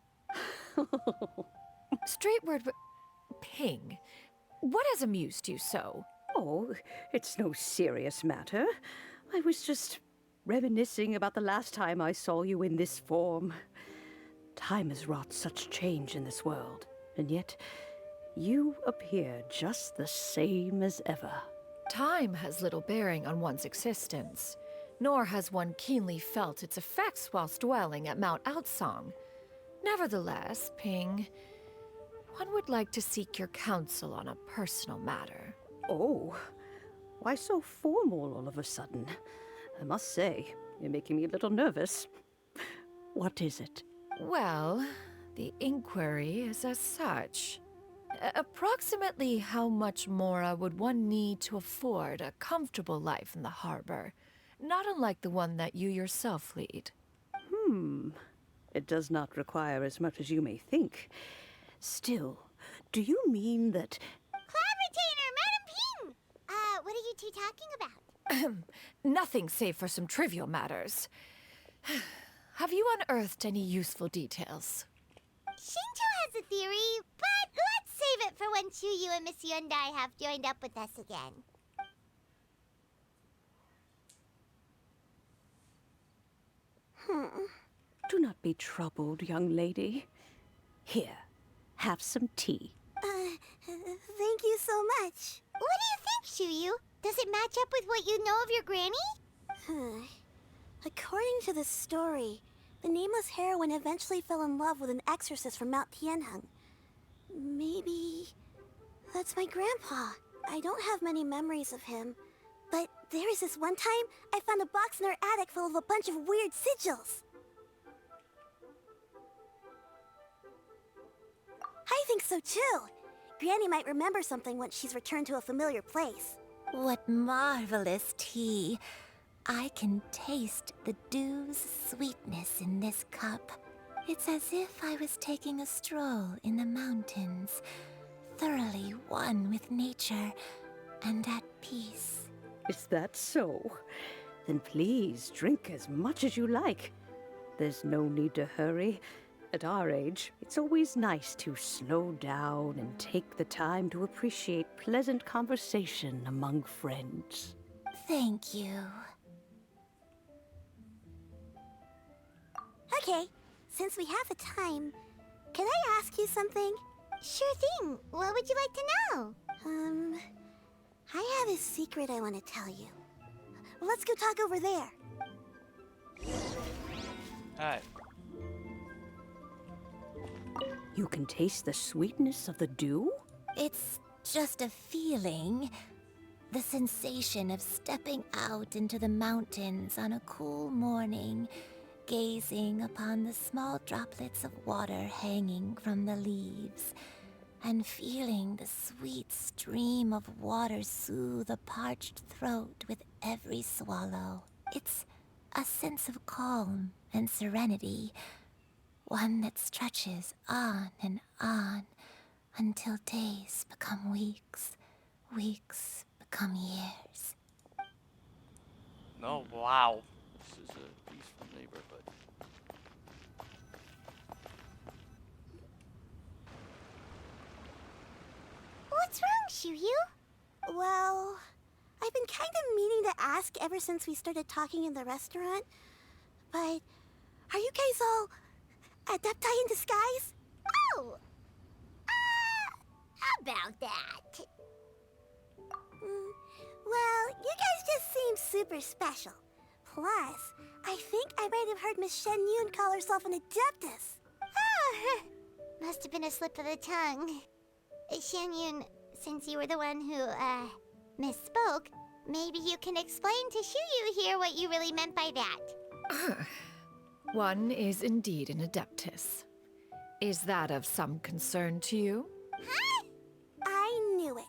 Straightward, Ping, what has amused you so? Oh, it's no serious matter. I was just reminiscing about the last time I saw you in this form. Time has wrought such change in this world, and yet you appear just the same as ever. Time has little bearing on one's existence, nor has one keenly felt its effects whilst dwelling at Mount Outsong. Nevertheless, Ping, one would like to seek your counsel on a personal matter. Oh, why so formal all of a sudden? I must say, you're making me a little nervous. What is it? Well, the inquiry is as such. Approximately how much more would one need to afford a comfortable life in the harbor, not unlike the one that you yourself lead? It does not require as much as you may think. Still, do you mean that... Cloud Retainer, Madam Ping! What are you two talking about? Nothing save for some trivial matters. Have you unearthed any useful details? Xingqiu has a theory, but let's save it for when Chuyu and Miss Yuendai have joined up with us again. Do not be troubled, young lady. Here, have some tea. Thank you so much. What do you think, Chuyu? Does it match up with what you know of your granny? According to the story, the nameless heroine eventually fell in love with an exorcist from Mount Tianheng. Maybe that's my grandpa. I don't have many memories of him, but there was this one time I found a box in our attic full of a bunch of weird sigils. I think so too. Granny might remember something once she's returned to a familiar place. What marvelous tea. I can taste the dew's sweetness in this cup. It's as if I was taking a stroll in the mountains, thoroughly one with nature and at peace. Is that so? Then please drink as much as you like. There's no need to hurry. At our age, it's always nice to slow down and take the time to appreciate pleasant conversation among friends. Thank you. Okay, since we have the time, can I ask you something? Sure thing. What would you like to know? I have a secret I want to tell you. Let's go talk over there. Alright. You can taste the sweetness of the dew? It's just a feeling. The sensation of stepping out into the mountains on a cool morning, gazing upon the small droplets of water hanging from the leaves, and feeling the sweet stream of water soothe a parched throat with every swallow. It's a sense of calm and serenity, one that stretches on and on until days become weeks, weeks become years. Oh, wow. This is a peaceful neighborhood. What's wrong, Shiryu? Well, I've been kind of meaning to ask ever since we started talking in the restaurant. But are you guys all adepti in disguise? Oh! About that. Well, you guys just seem super special. Plus, I think I might have heard Miss Shen Yun call herself an adeptus. Oh, must have been a slip of the tongue. Shen Yun, since you were the one who, misspoke, maybe you can explain to Shiryu here what you really meant by that. One is indeed an adeptus. Is that of some concern to you? Huh? I knew it.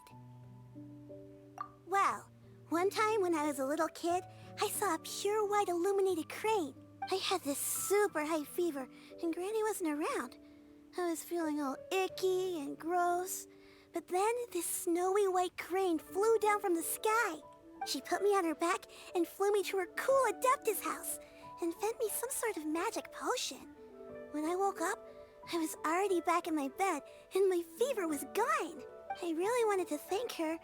Well, one time when I was a little kid, I saw a pure white illuminated crane. I had this super high fever, and Granny wasn't around. I was feeling all icky and gross. But then this snowy white crane flew down from the sky. She put me on her back and flew me to her cool adeptus house and fed me some sort of magic potion. When I woke up, I was already back in my bed and my fever was gone. I really wanted to thank her,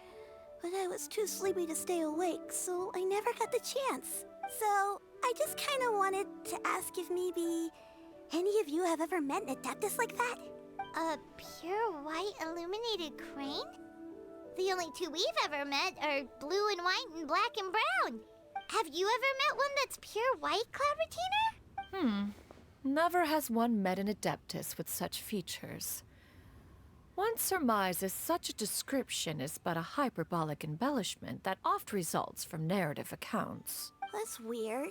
but I was too sleepy to stay awake, so I never got the chance. So I just kind of wanted to ask if maybe any of you have ever met an adeptus like that? A pure white illuminated crane? The only two we've ever met are blue and white and black and brown. Have you ever met one that's pure white, Cloud Retainer? Never has one met an adeptus with such features. One surmises such a description is but a hyperbolic embellishment that oft results from narrative accounts. That's weird.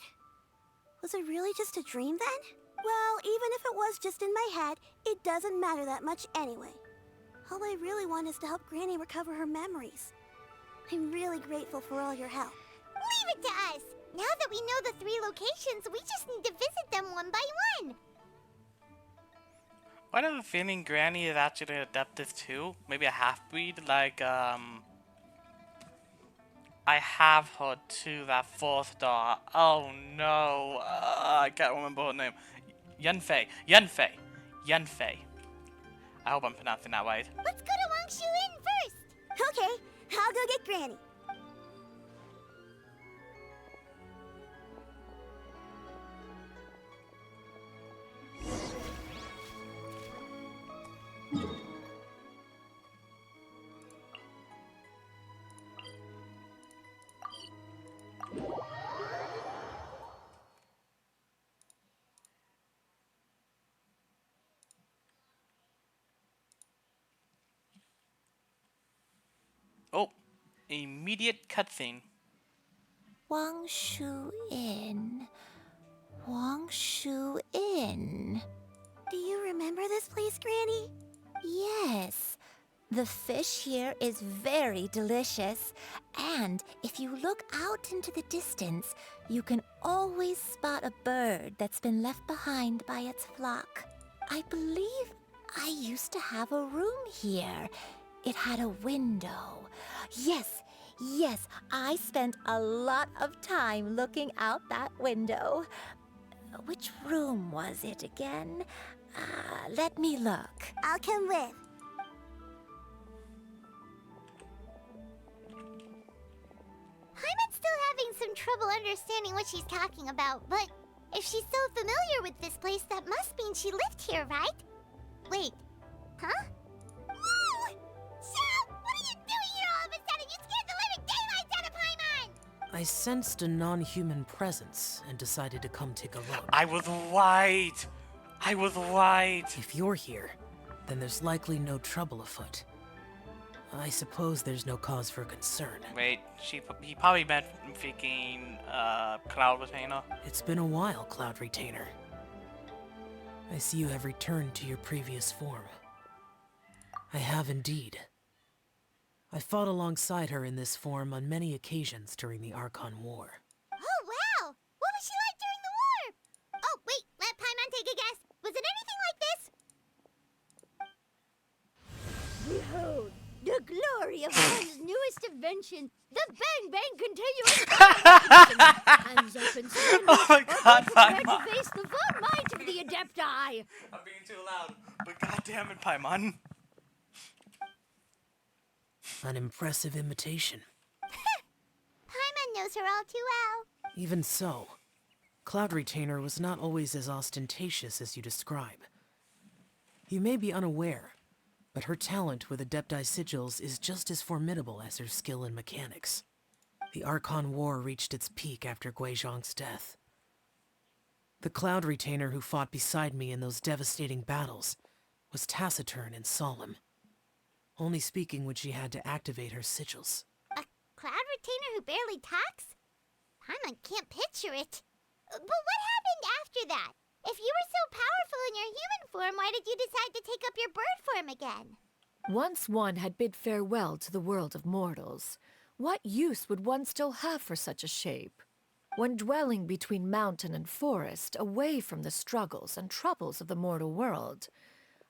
Was it really just a dream then? Well, even if it was just in my head, it doesn't matter that much anyway. All I really want is to help Granny recover her memories. I'm really grateful for all your help. Leave it to us! Now that we know the 3 locations, we just need to visit them one by one. I have a feeling Granny is actually an adeptus too. Maybe a half-breed, like, I have her too, that 4th star. Oh no, I can't remember her name. Yenfei. I hope I'm pronouncing that right. Let's go to Wangshu Inn first! Okay, I'll go get Granny. Oh, immediate cutscene. Wangshu Inn. Wangshu Inn. Do you remember this place, Granny? Yes. The fish here is very delicious. And if you look out into the distance, you can always spot a bird that's been left behind by its flock. I believe I used to have a room here. It had a window. Yes, I spent a lot of time looking out that window. Which room was it again? Let me look. I'll come with. Paimon's still having some trouble understanding what she's talking about, but if she's so familiar with this place, that must mean she lived here, right? Wait, huh? Whoa! Shell, what are you doing here all of a sudden? You scared the living daylights out of Paimon! I sensed a non-human presence and decided to come take a look. I was right! If you're here, then there's likely no trouble afoot. I suppose there's no cause for concern. Wait, he probably meant freaking Cloud Retainer. It's been a while, Cloud Retainer. I see you have returned to your previous form. I have indeed. I fought alongside her in this form on many occasions during the Archon War. Oh, wow! What was she like during the war? Oh, wait, let Paimon take a guess. Was it anything like this? Behold, the glory of one's newest invention, the Bang Bang Continuous Hands up and stand Oh my god, prepared Paimon. to face the full might of the Adepti. I'm being too loud, but goddamn it, Paimon. An impressive imitation. Paimon knows her all too well. Even so, Cloud Retainer was not always as ostentatious as you describe. You may be unaware, but her talent with Adepti sigils is just as formidable as her skill in mechanics. The Archon War reached its peak after Guizhong's death. The Cloud Retainer who fought beside me in those devastating battles was taciturn and solemn, only speaking when she had to activate her sigils. A Cloud Retainer who barely talks? Paimon can't picture it. But what happened after that? If you were so powerful in your human form, why did you decide to take up your bird form again? Once one had bid farewell to the world of mortals, what use would one still have for such a shape? When dwelling between mountain and forest, away from the struggles and troubles of the mortal world,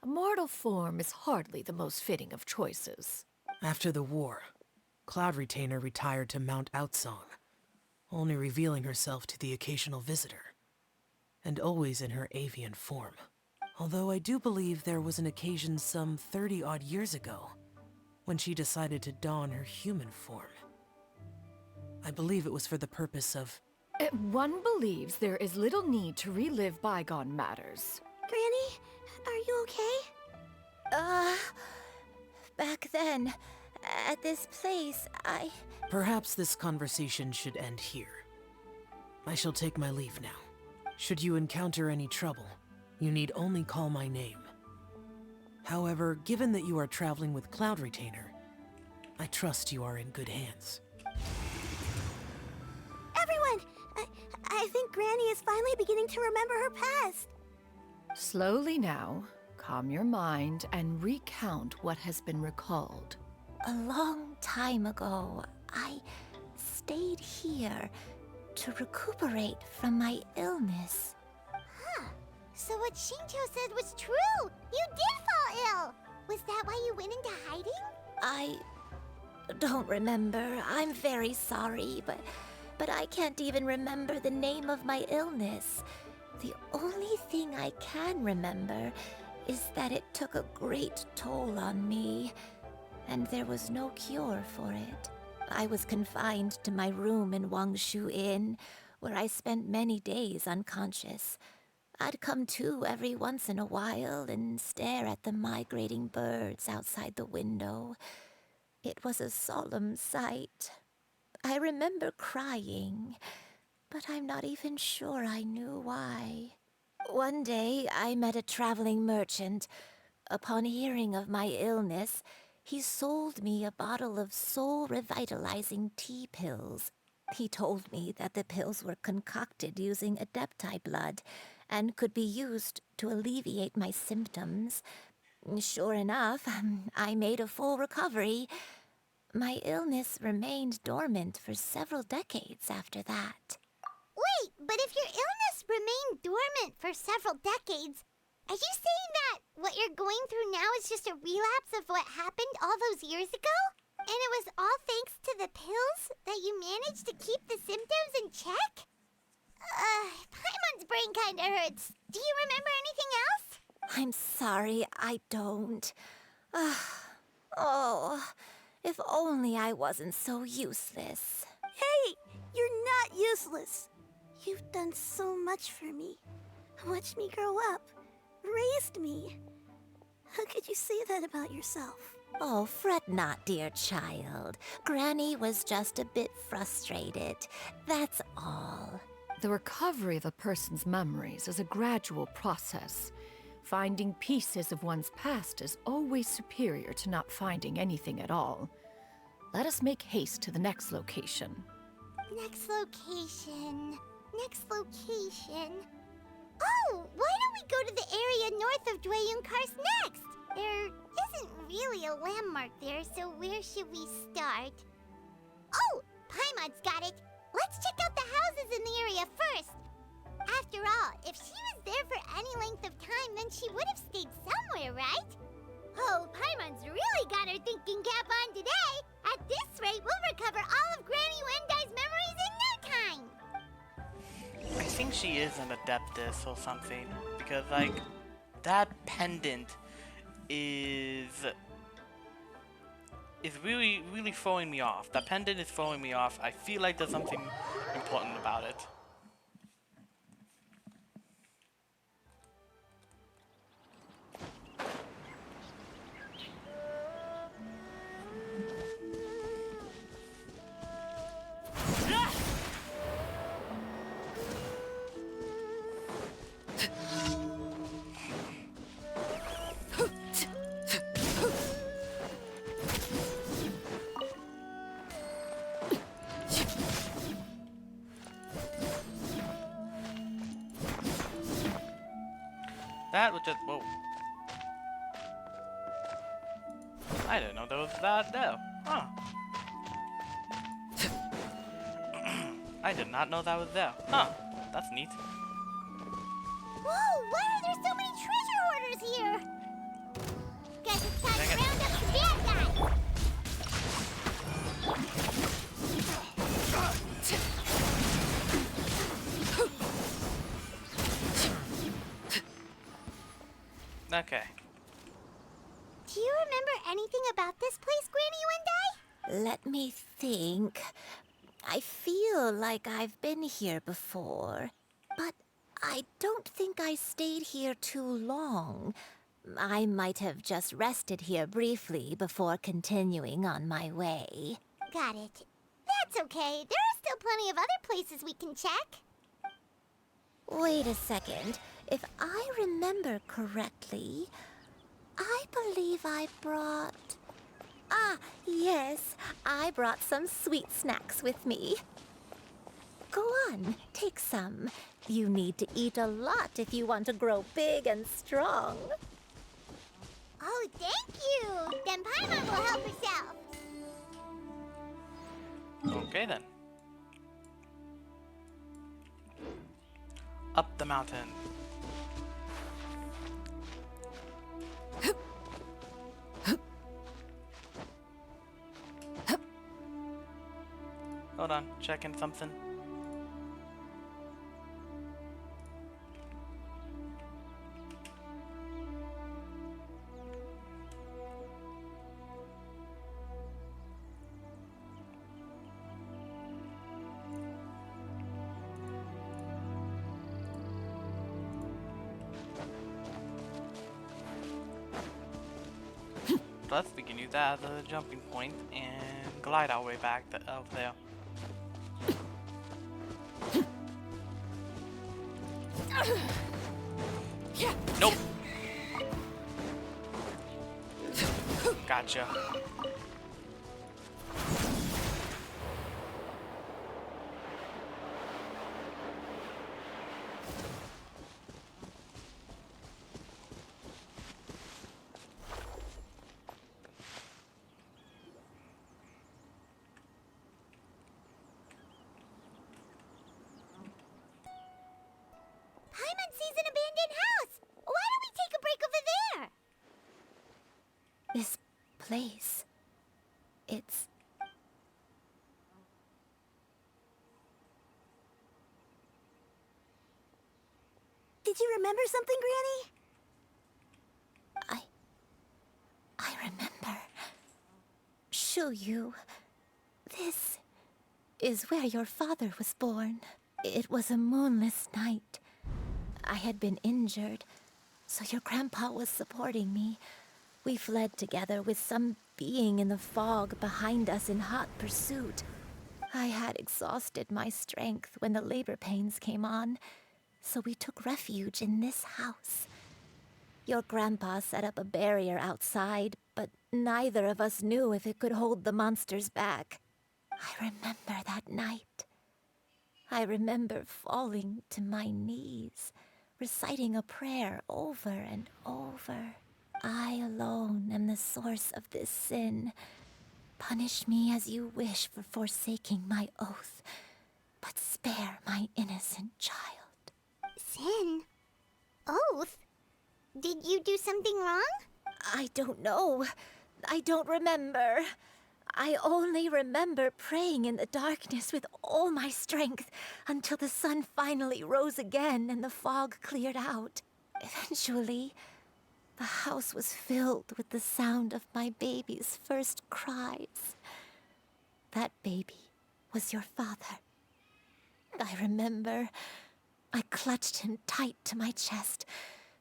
a mortal form is hardly the most fitting of choices. After the war, Cloud Retainer retired to Mount Outsong, only revealing herself to the occasional visitor, and always in her avian form. Although I do believe there was an occasion some 30-odd years ago when she decided to don her human form. I believe it was for the purpose of... One believes there is little need to relive bygone matters. Granny, are you okay? Back then, at this place, Perhaps this conversation should end here. I shall take my leave now. Should you encounter any trouble, you need only call my name. However, given that you are traveling with Cloud Retainer, I trust you are in good hands. Everyone! I think Granny is finally beginning to remember her past. Slowly now, calm your mind and recount what has been recalled. a long time ago, I stayed here to recuperate from my illness. Huh. So what Shinto said was true! You did fall ill! Was that why you went into hiding? I don't remember. I'm very sorry, but I can't even remember the name of my illness. The only thing I can remember is that it took a great toll on me, and there was no cure for it. I was confined to my room in Wangshu Inn, where I spent many days unconscious. I'd come to every once in a while and stare at the migrating birds outside the window. It was a solemn sight. I remember crying, but I'm not even sure I knew why. One day, I met a traveling merchant. Upon hearing of my illness, he sold me a bottle of soul-revitalizing tea pills. He told me that the pills were concocted using Adepti blood and could be used to alleviate my symptoms. Sure enough, I made a full recovery. My illness remained dormant for several decades after that. Wait, but if your illness remained dormant for several decades, are you saying that what you're going through now is just a relapse of what happened all those years ago? And it was all thanks to the pills that you managed to keep the symptoms in check? Paimon's brain kinda hurts. Do you remember anything else? I'm sorry, I don't. Oh, if only I wasn't so useless. Hey, you're not useless. You've done so much for me. Watched me grow up. Raised me. How could you say that about yourself? Oh, fret not, dear child. Granny was just a bit frustrated. That's all. The recovery of a person's memories is a gradual process. Finding pieces of one's past is always superior to not finding anything at all. Let us make haste to the next location. Next location. Next location. Oh, why don't we go to the area north of Dwayunkars next? There isn't really a landmark there, so where should we start? Oh, Paimon's got it. Let's check out the houses in the area first. After all, if she was there for any length of time, then she would have stayed somewhere, right? Oh, Paimon's really got her thinking cap on today. At this rate, we'll recover all of Granny Wendai's memories in no time. I think she is an adeptus or something, because like that pendant is really throwing me off. That pendant is throwing me off. I feel like there's something important about it. That was just, whoa. I didn't know there was that there. Huh. I did not know that was there. Huh. That's neat. Whoa, why are there so many treasure hoarders here? Guess it's time to round up the bad guys. Okay. Do you remember anything about this place, Granny Wendai? Let me think. I feel like I've been here before, but I don't think I stayed here too long. I might have just rested here briefly before continuing on my way. Got it. That's okay. There are still plenty of other places we can check. Wait a second. If I remember correctly, I believe I brought... Ah, yes, I brought some sweet snacks with me. Go on, take some. You need to eat a lot if you want to grow big and strong. Oh, thank you. Then Paimon will help herself. Okay then. Up the mountain. Hold on, checking something. Plus, we can use that as a jumping point and glide our way back over there. Nope. Gotcha. Paimon sees an abandoned house. Why don't we take a break over there? This place, it's... Did you remember something, Granny? I remember. Shuyu, this is where your father was born. It was a moonless night. I had been injured, so your grandpa was supporting me. We fled together with some being in the fog behind us in hot pursuit. I had exhausted my strength when the labor pains came on, so we took refuge in this house. Your grandpa set up a barrier outside, but neither of us knew if it could hold the monsters back. I remember that night. I remember falling to my knees, reciting a prayer over and over. I alone am the source of this sin. Punish me as you wish for forsaking my oath, but spare my innocent child. Sin? Oath? Did you do something wrong? I don't know. I don't remember. I only remember praying in the darkness with all my strength until the sun finally rose again and the fog cleared out. Eventually, the house was filled with the sound of my baby's first cries. That baby was your father. I remember I clutched him tight to my chest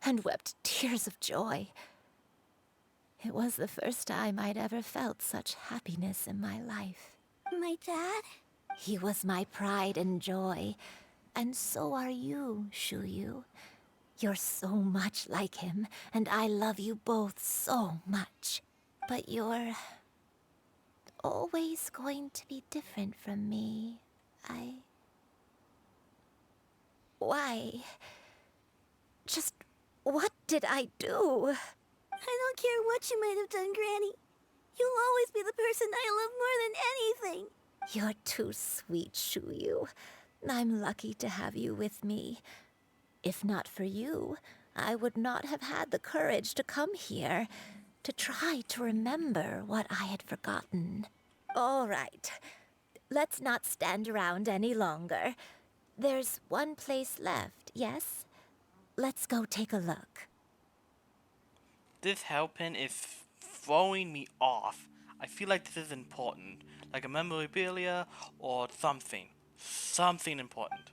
and wept tears of joy. It was the first time I'd ever felt such happiness in my life. My dad? He was my pride and joy, and so are you, Shuyu. You're so much like him, and I love you both so much. But you're always going to be different from me. Why? Just what did I do? I don't care what you might have done, Granny. You'll always be the person I love more than anything. You're too sweet, Shuyu. I'm lucky to have you with me. If not for you, I would not have had the courage to come here, to try to remember what I had forgotten. All right, let's not stand around any longer. There's one place left, yes? Let's go take a look. This hellpin is throwing me off. I feel like this is important, like a memorabilia or something. Something important.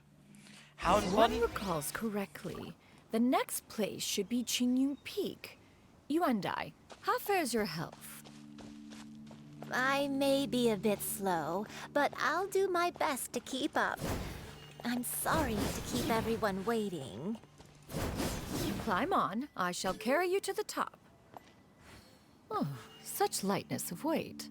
How If important? one recalls correctly, the next place should be Qingyu Peak. Yuandai, how fares your health? I may be a bit slow, but I'll do my best to keep up. I'm sorry to keep everyone waiting. Climb on. I shall carry you to the top. Oh, such lightness of weight.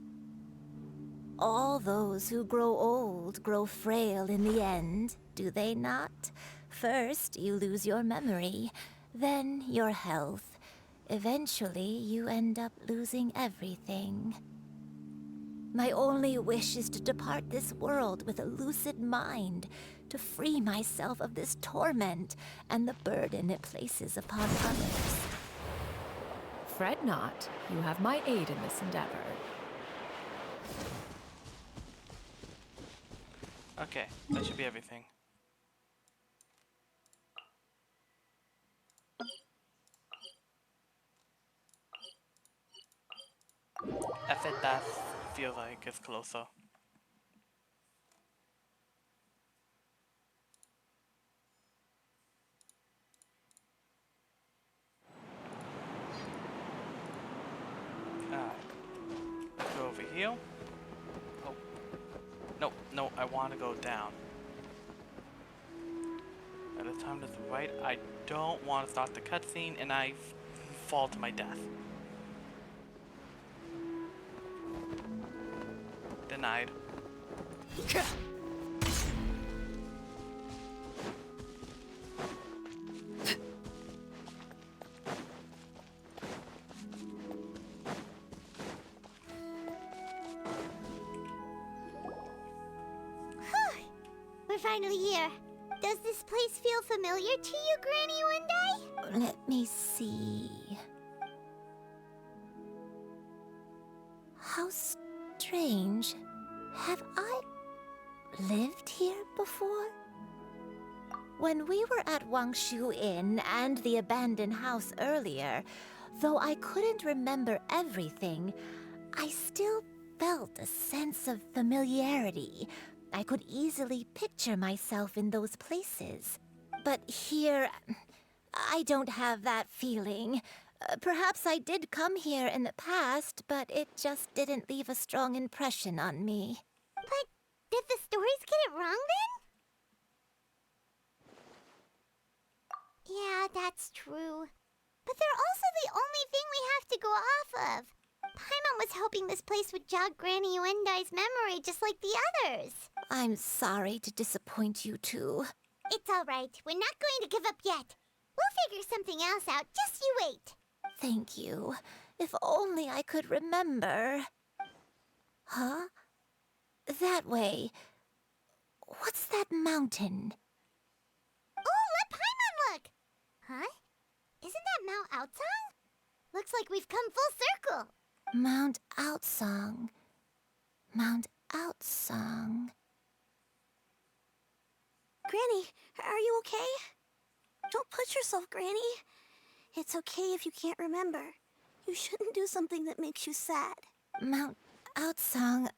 All those who grow old grow frail in the end, do they not? First, you lose your memory, then your health. Eventually, you end up losing everything. My only wish is to depart this world with a lucid mind, to free myself of this torment and the burden it places upon others. Fret not. You have my aid in this endeavor. Okay, that should be everything. F it, that feels like it's closer. Alright. Let's go over here. Oh. No, I want to go down. By the time to the right, I don't want to start the cutscene and I fall to my death. Denied. We're finally here. Does this place feel familiar to you, Granny Wendy? Let me see. How strange. Have I lived here before? When we were at Wangshu Inn and the abandoned house earlier, though I couldn't remember everything, I still felt a sense of familiarity. I could easily picture myself in those places. But here, I don't have that feeling. Perhaps I did come here in the past, but it just didn't leave a strong impression on me. But did the stories get it wrong then? Yeah, that's true. But they're also the only thing we have to go off of. Paimon was hoping this place would jog Granny Yuendai's memory just like the others. I'm sorry to disappoint you two. It's all right. We're not going to give up yet. We'll figure something else out. Just you wait. Thank you. If only I could remember. Huh? That way. What's that mountain? Oh, let Paimon look! Huh? Isn't that Mount Outsong? Looks like we've come full circle. Mount Outsong. Mount Outsong. Granny, are you okay? Don't push yourself, Granny. It's okay if you can't remember. You shouldn't do something that makes you sad. Mount Outsong,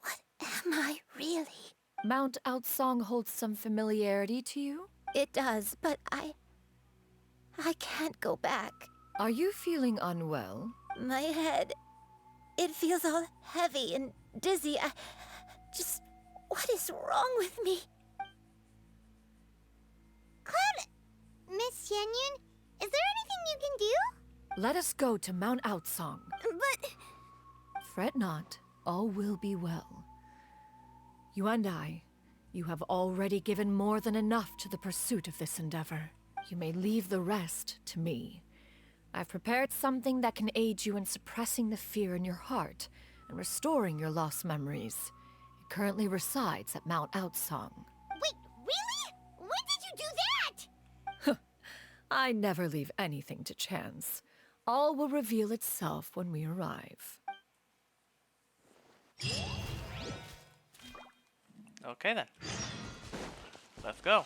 What am I really? Mount Outsong holds some familiarity to you? It does, but I can't go back. Are you feeling unwell? My head, it feels all heavy and dizzy. What is wrong with me? Cloud... Miss Xianyun, is there anything you can do? Let us go to Mount Outsong. But... Fret not, all will be well. You and I, you have already given more than enough to the pursuit of this endeavor. You may leave the rest to me. I've prepared something that can aid you in suppressing the fear in your heart and restoring your lost memories. It currently resides at Mount Outsong. Wait, really? When did you do that? I never leave anything to chance. All will reveal itself when we arrive. Okay then. Let's go.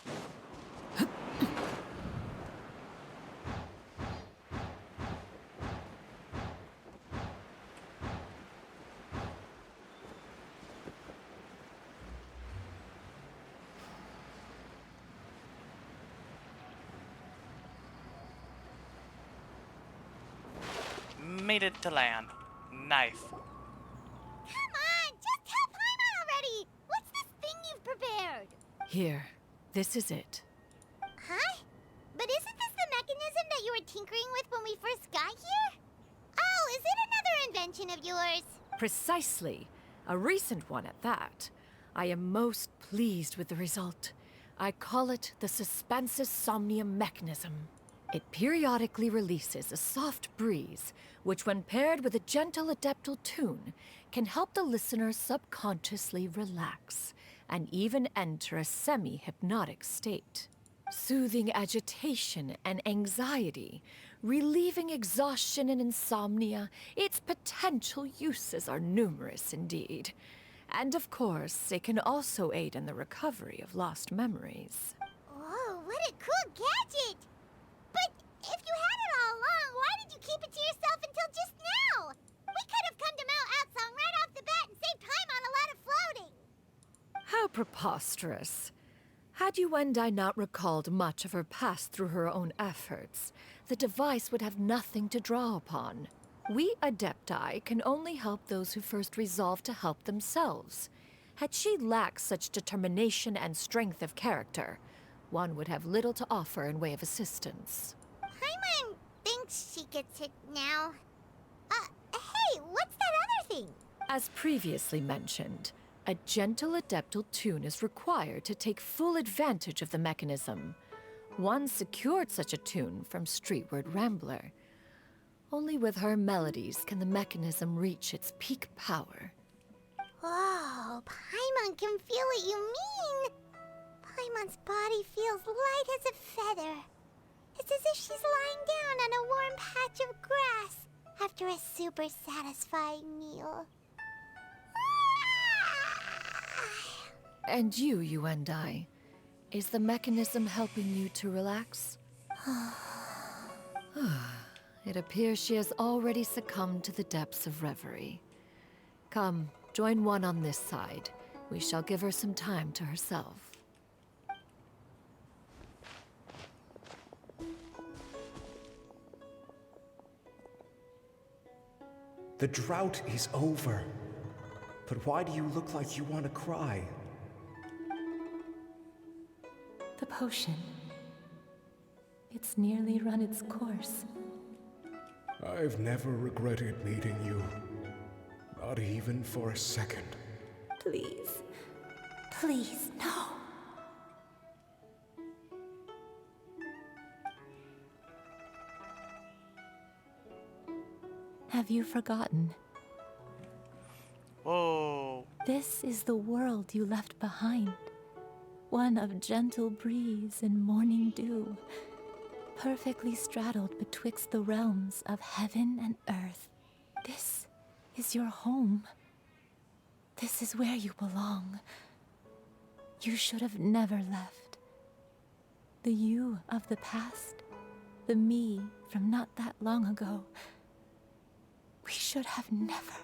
Made it to land. Nice. Come on, just tell Paimon already! What's this thing you've prepared? Here, this is it. Huh? But isn't this the mechanism that you were tinkering with when we first got here? Oh, is it another invention of yours? Precisely. A recent one at that. I am most pleased with the result. I call it the Suspensus Somnium mechanism. It periodically releases a soft breeze, which when paired with a gentle adeptal tune, can help the listener subconsciously relax and even enter a semi-hypnotic state. Soothing agitation and anxiety, relieving exhaustion and insomnia, its potential uses are numerous indeed. And of course, it can also aid in the recovery of lost memories. Whoa, what a cool gadget! But if you had it all along, why did you keep it to yourself until just now? We could have come to Mount Outsong right off the bat and saved Paimon a lot of floating. How preposterous. Had Yuendai not recalled much of her past through her own efforts, the device would have nothing to draw upon. We Adepti can only help those who first resolve to help themselves. Had she lacked such determination and strength of character, one would have little to offer in way of assistance. Paimon thinks she gets it now. Hey, what's that other thing? As previously mentioned, a gentle adeptal tune is required to take full advantage of the mechanism. One secured such a tune from Streetward Rambler. Only with her melodies can the mechanism reach its peak power. Whoa, Paimon can feel what you mean. Paimon's body feels light as a feather. It's as if she's lying down on a warm patch of grass after a super satisfying meal. And you, Yuendai, is the mechanism helping you to relax? It appears she has already succumbed to the depths of reverie. Come, join one on this side. We shall give her some time to herself. The drought is over. But why do you look like you want to cry? The potion. It's has nearly run its course. I've never regretted meeting you. Not even for a second. Please. Please, no. Have you forgotten? Whoa. This is the world you left behind. One of gentle breeze and morning dew, perfectly straddled betwixt the realms of heaven and earth. This is your home. This is where you belong. You should have never left. The you of the past, the me from not that long ago. We should have never.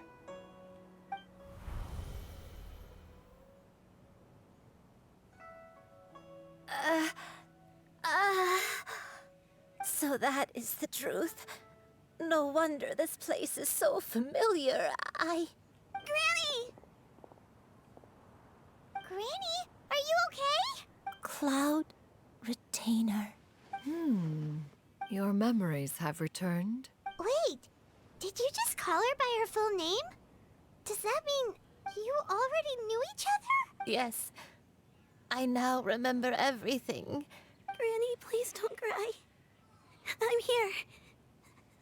So that is the truth. No wonder this place is so familiar. Granny! Granny, are you okay? Cloud Retainer. Your memories have returned. Wait, did you just call her by her full name? Does that mean you already knew each other? Yes, I now remember everything. Granny, please don't cry. I'm here.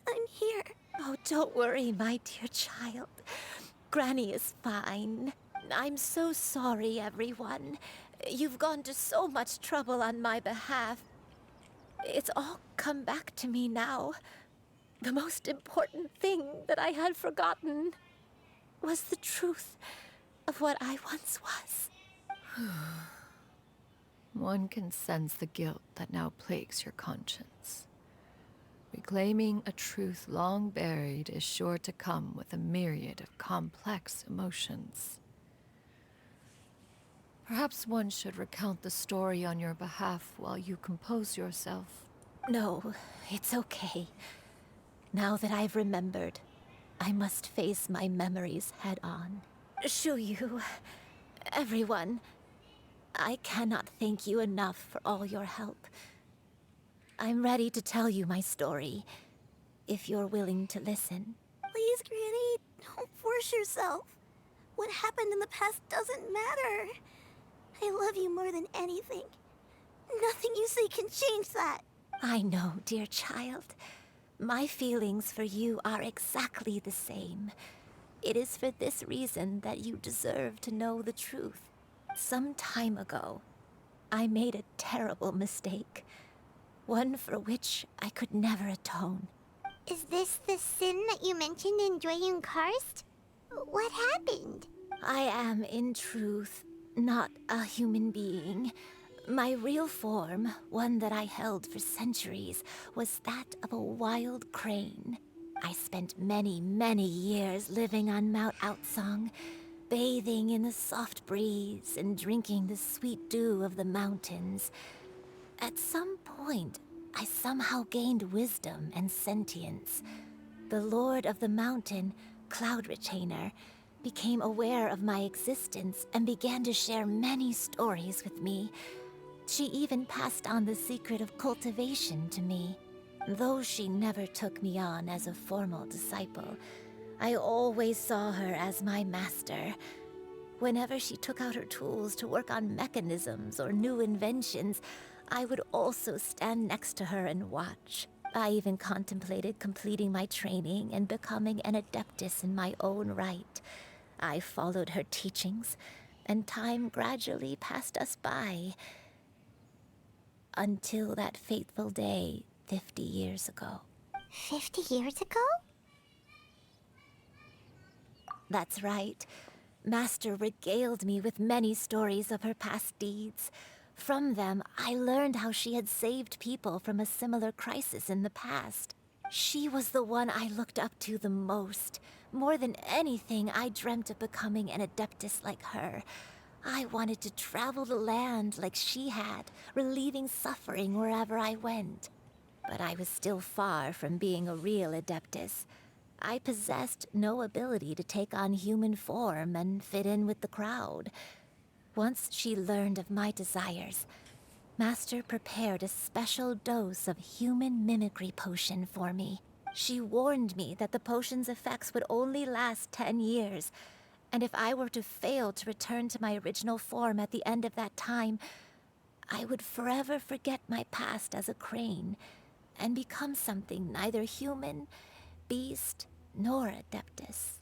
I'm here. Oh, don't worry, my dear child. Granny is fine. I'm so sorry, everyone. You've gone to so much trouble on my behalf. It's all come back to me now. The most important thing that I had forgotten was the truth of what I once was. One can sense the guilt that now plagues your conscience. Reclaiming a truth long buried is sure to come with a myriad of complex emotions. Perhaps one should recount the story on your behalf while you compose yourself. No, it's okay. Now that I've remembered, I must face my memories head on. Shuyu, everyone, I cannot thank you enough for all your help. I'm ready to tell you my story, if you're willing to listen. Please, Granny, don't force yourself. What happened in the past doesn't matter. I love you more than anything. Nothing you say can change that. I know, dear child. My feelings for you are exactly the same. It is for this reason that you deserve to know the truth. Some time ago, I made a terrible mistake. One for which I could never atone. Is this the sin that you mentioned in Joyun Karst? What happened? I am, in truth, not a human being. My real form, one that I held for centuries, was that of a wild crane. I spent many, many years living on Mount Outsong, bathing in the soft breeze and drinking the sweet dew of the mountains. At some point, I somehow gained wisdom and sentience. The Lord of the Mountain, Cloud Retainer, became aware of my existence and began to share many stories with me. She even passed on the secret of cultivation to me. Though she never took me on as a formal disciple, I always saw her as my master. Whenever she took out her tools to work on mechanisms or new inventions, I would also stand next to her and watch. I even contemplated completing my training and becoming an adeptus in my own right. I followed her teachings, and time gradually passed us by. Until that fateful day 50 years ago. 50 years ago? That's right. Master regaled me with many stories of her past deeds. From them, I learned how she had saved people from a similar crisis in the past. She was the one I looked up to the most. More than anything, I dreamt of becoming an adeptus like her. I wanted to travel the land like she had, relieving suffering wherever I went. But I was still far from being a real adeptus. I possessed no ability to take on human form and fit in with the crowd. Once she learned of my desires, Master prepared a special dose of human mimicry potion for me. She warned me that the potion's effects would only last 10 years, and if I were to fail to return to my original form at the end of that time, I would forever forget my past as a crane and become something neither human, beast, nor adeptus.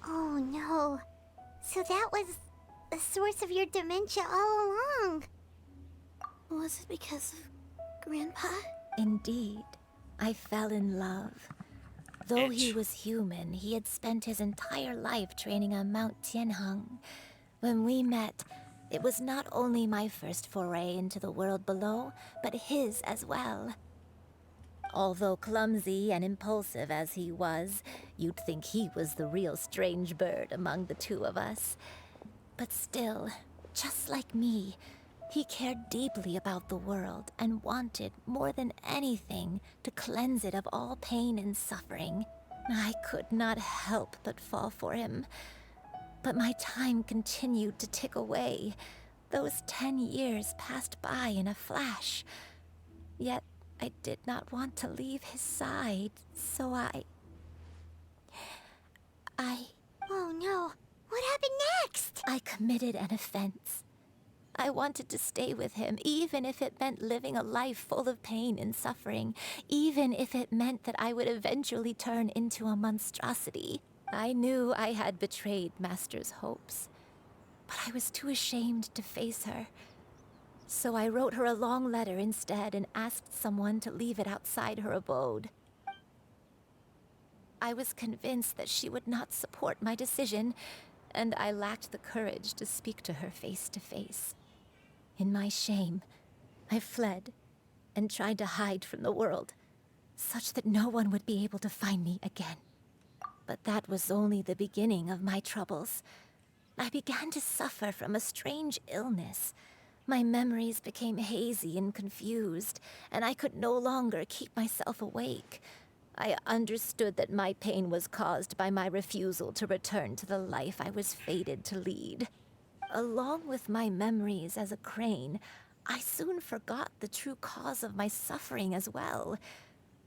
Oh no. So that was the source of your dementia all along. Was it because of Grandpa? Indeed, I fell in love. Though he was human, he had spent his entire life training on Mount Tianheng. When we met, it was not only my first foray into the world below, but his as well. Although clumsy and impulsive as he was, you'd think he was the real strange bird among the two of us. But still, just like me, he cared deeply about the world and wanted, more than anything, to cleanse it of all pain and suffering. I could not help but fall for him. But my time continued to tick away. Those 10 years passed by in a flash. Yet I did not want to leave his side, so I... Oh no, what happened next? I committed an offense. I wanted to stay with him, even if it meant living a life full of pain and suffering, even if it meant that I would eventually turn into a monstrosity. I knew I had betrayed Master's hopes, but I was too ashamed to face her. So I wrote her a long letter instead and asked someone to leave it outside her abode. I was convinced that she would not support my decision, and I lacked the courage to speak to her face to face. In my shame, I fled and tried to hide from the world, such that no one would be able to find me again. But that was only the beginning of my troubles. I began to suffer from a strange illness. My memories became hazy and confused, and I could no longer keep myself awake. I understood that my pain was caused by my refusal to return to the life I was fated to lead. Along with my memories as a crane, I soon forgot the true cause of my suffering as well.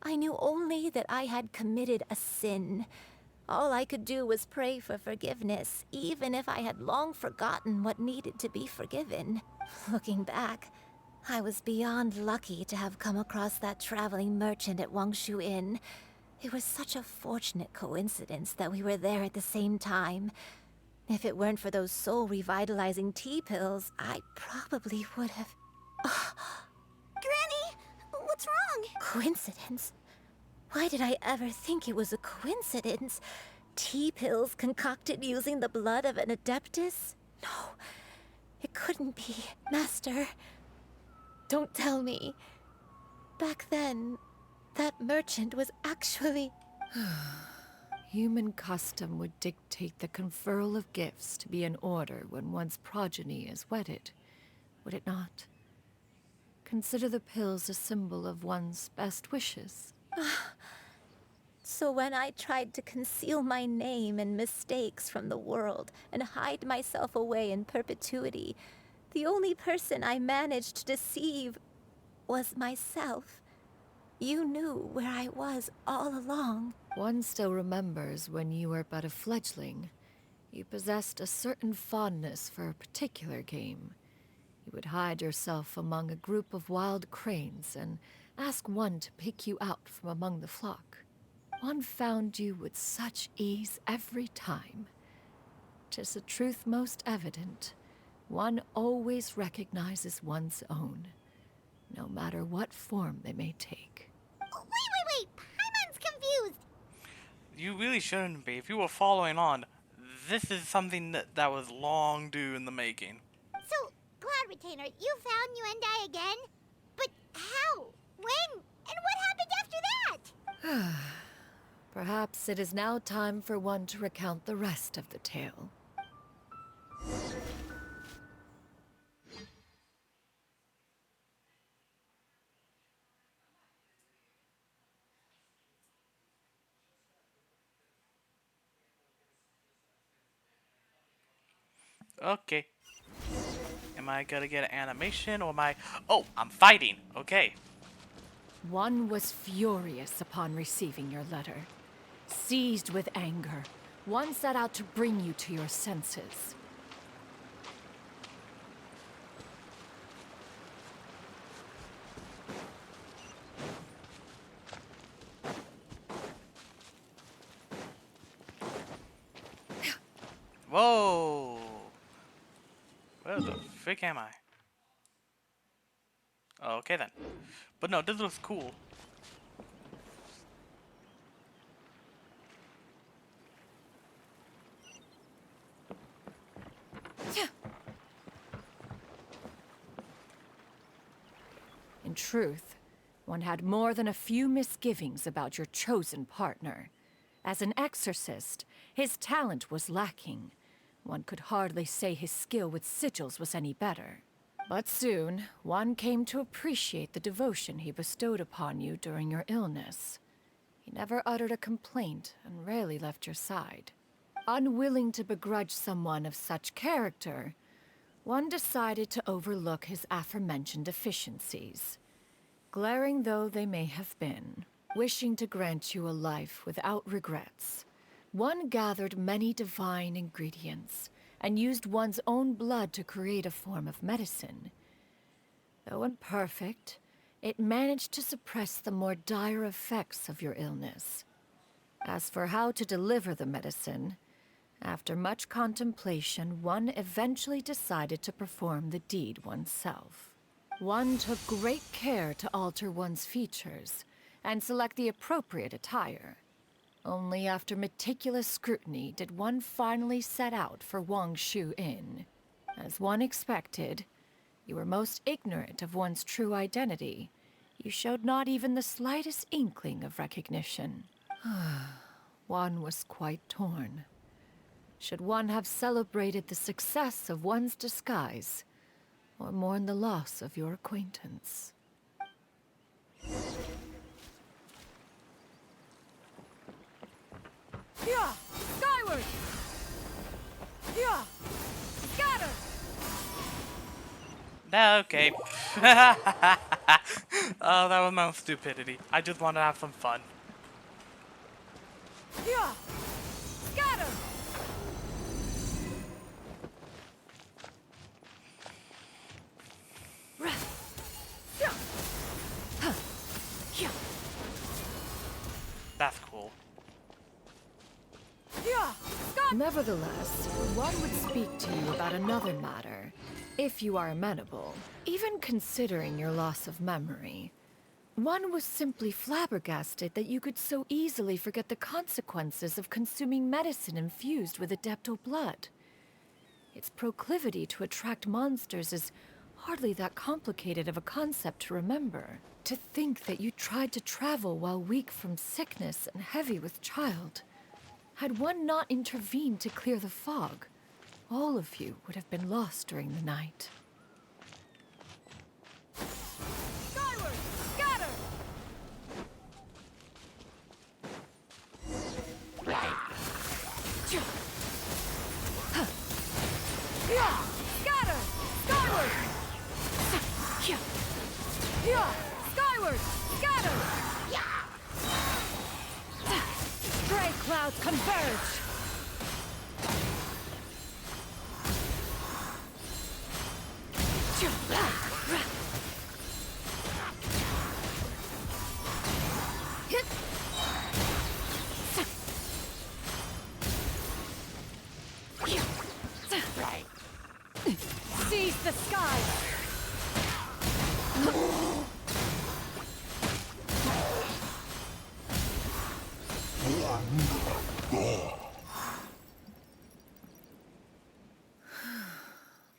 I knew only that I had committed a sin. All I could do was pray for forgiveness, even if I had long forgotten what needed to be forgiven. Looking back, I was beyond lucky to have come across that traveling merchant at Wangshu Inn. It was such a fortunate coincidence that we were there at the same time. If it weren't for those soul-revitalizing tea pills, I probably would have... Granny! What's wrong? Coincidence? Why did I ever think it was a coincidence? Tea pills concocted using the blood of an adeptus? No, it couldn't be. Master, don't tell me. Back then, that merchant was actually... Human custom would dictate the conferral of gifts to be in order when one's progeny is wedded, would it not? Consider the pills a symbol of one's best wishes. So when I tried to conceal my name and mistakes from the world and hide myself away in perpetuity, the only person I managed to deceive was myself. You knew where I was all along. One still remembers when you were but a fledgling. You possessed a certain fondness for a particular game. You would hide yourself among a group of wild cranes and ask one to pick you out from among the flock. One found you with such ease every time. 'Tis a truth most evident. One always recognizes one's own, no matter what form they may take. Wait! Paimon's confused! You really shouldn't be. If you were following on, this is something that was long due in the making. So, Cloud Retainer, you found Yuendai again? But how? When? And what happened after that? Perhaps it is now time for one to recount the rest of the tale. Okay. am I gonna get an animation or am I... Oh, I'm fighting. Okay. One was furious upon receiving your letter. Seized with anger, one set out to bring you to your senses. Whoa! Where the frick am I? Okay then. But no, this looks cool. In truth, one had more than a few misgivings about your chosen partner. As an exorcist, his talent was lacking. One could hardly say his skill with sigils was any better. But soon, one came to appreciate the devotion he bestowed upon you during your illness. He never uttered a complaint and rarely left your side. Unwilling to begrudge someone of such character, one decided to overlook his aforementioned deficiencies. Glaring though they may have been, wishing to grant you a life without regrets, one gathered many divine ingredients and used one's own blood to create a form of medicine. Though imperfect, it managed to suppress the more dire effects of your illness. As for how to deliver the medicine, after much contemplation, one eventually decided to perform the deed oneself. One took great care to alter one's features and select the appropriate attire. Only after meticulous scrutiny did one finally set out for Wangshu Inn. As one expected, you were most ignorant of one's true identity. You showed not even the slightest inkling of recognition. One was quite torn. Should one have celebrated the success of one's disguise, or mourn the loss of your acquaintance? Yeah! Skyward! Yeah! Scatter! Okay. Oh, that was my own stupidity. I just wanted to have some fun. Yeah! Scatter! That's cool. Nevertheless, one would speak to you about another matter, if you are amenable. Even considering your loss of memory, one was simply flabbergasted that you could so easily forget the consequences of consuming medicine infused with adeptal blood. Its proclivity to attract monsters is hardly that complicated of a concept to remember. To think that you tried to travel while weak from sickness and heavy with child. Had one not intervened to clear the fog, all of you would have been lost during the night. Skyward! Scatter! Yeah! Scatter! Skyward! Yeah! Skyward! Scatter! Gray clouds converge! Seize the sky!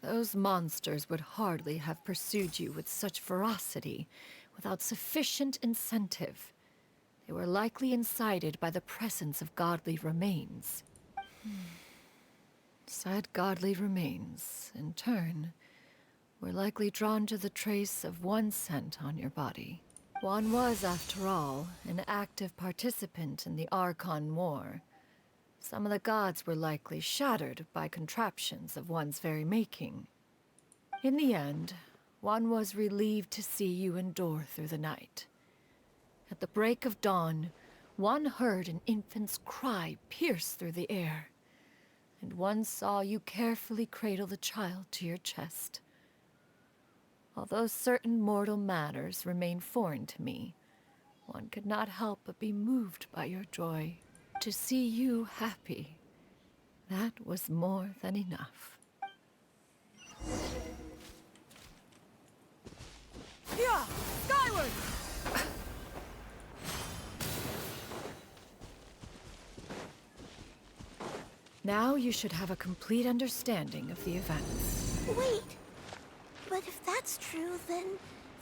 Those monsters would hardly have pursued you with such ferocity without sufficient incentive. They were likely incited by the presence of godly remains. Said godly remains, in turn, were likely drawn to the trace of one scent on your body. One was, after all, an active participant in the Archon War. Some of the gods were likely shattered by contraptions of one's very making. In the end, one was relieved to see you endure through the night. At the break of dawn, one heard an infant's cry pierce through the air, and one saw you carefully cradle the child to your chest. Although certain mortal matters remain foreign to me, one could not help but be moved by your joy. To see you happy, that was more than enough. Yeah! Skyward! Now you should have a complete understanding of the events. Wait! But if that's true, then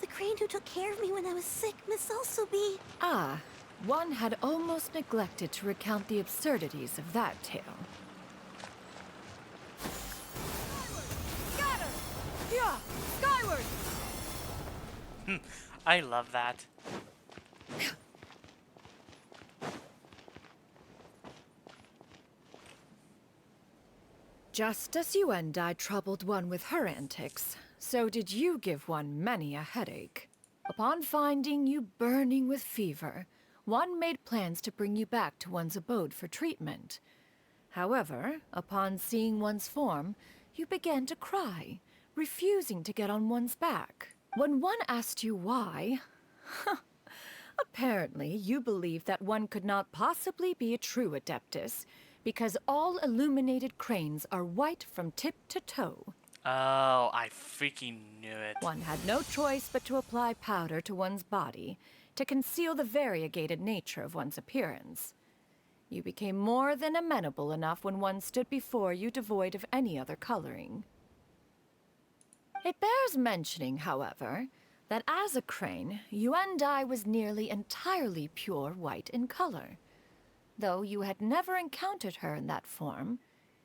the crane who took care of me when I was sick must also be... Ah, one had almost neglected to recount the absurdities of that tale. Scatter! Yeah! Skyward! I love that. Just as Yuendai troubled one with her antics, so did you give one many a headache. Upon finding you burning with fever, one made plans to bring you back to one's abode for treatment. However, upon seeing one's form, you began to cry, refusing to get on one's back. When one asked you why, apparently you believed that one could not possibly be a true Adeptus, because all illuminated cranes are white from tip to toe. Oh, I freaking knew it. One had no choice but to apply powder to one's body to conceal the variegated nature of one's appearance. You became more than amenable enough when one stood before you devoid of any other coloring. It bears mentioning, however, that as a crane, Yuendai was nearly entirely pure white in color. Though you had never encountered her in that form,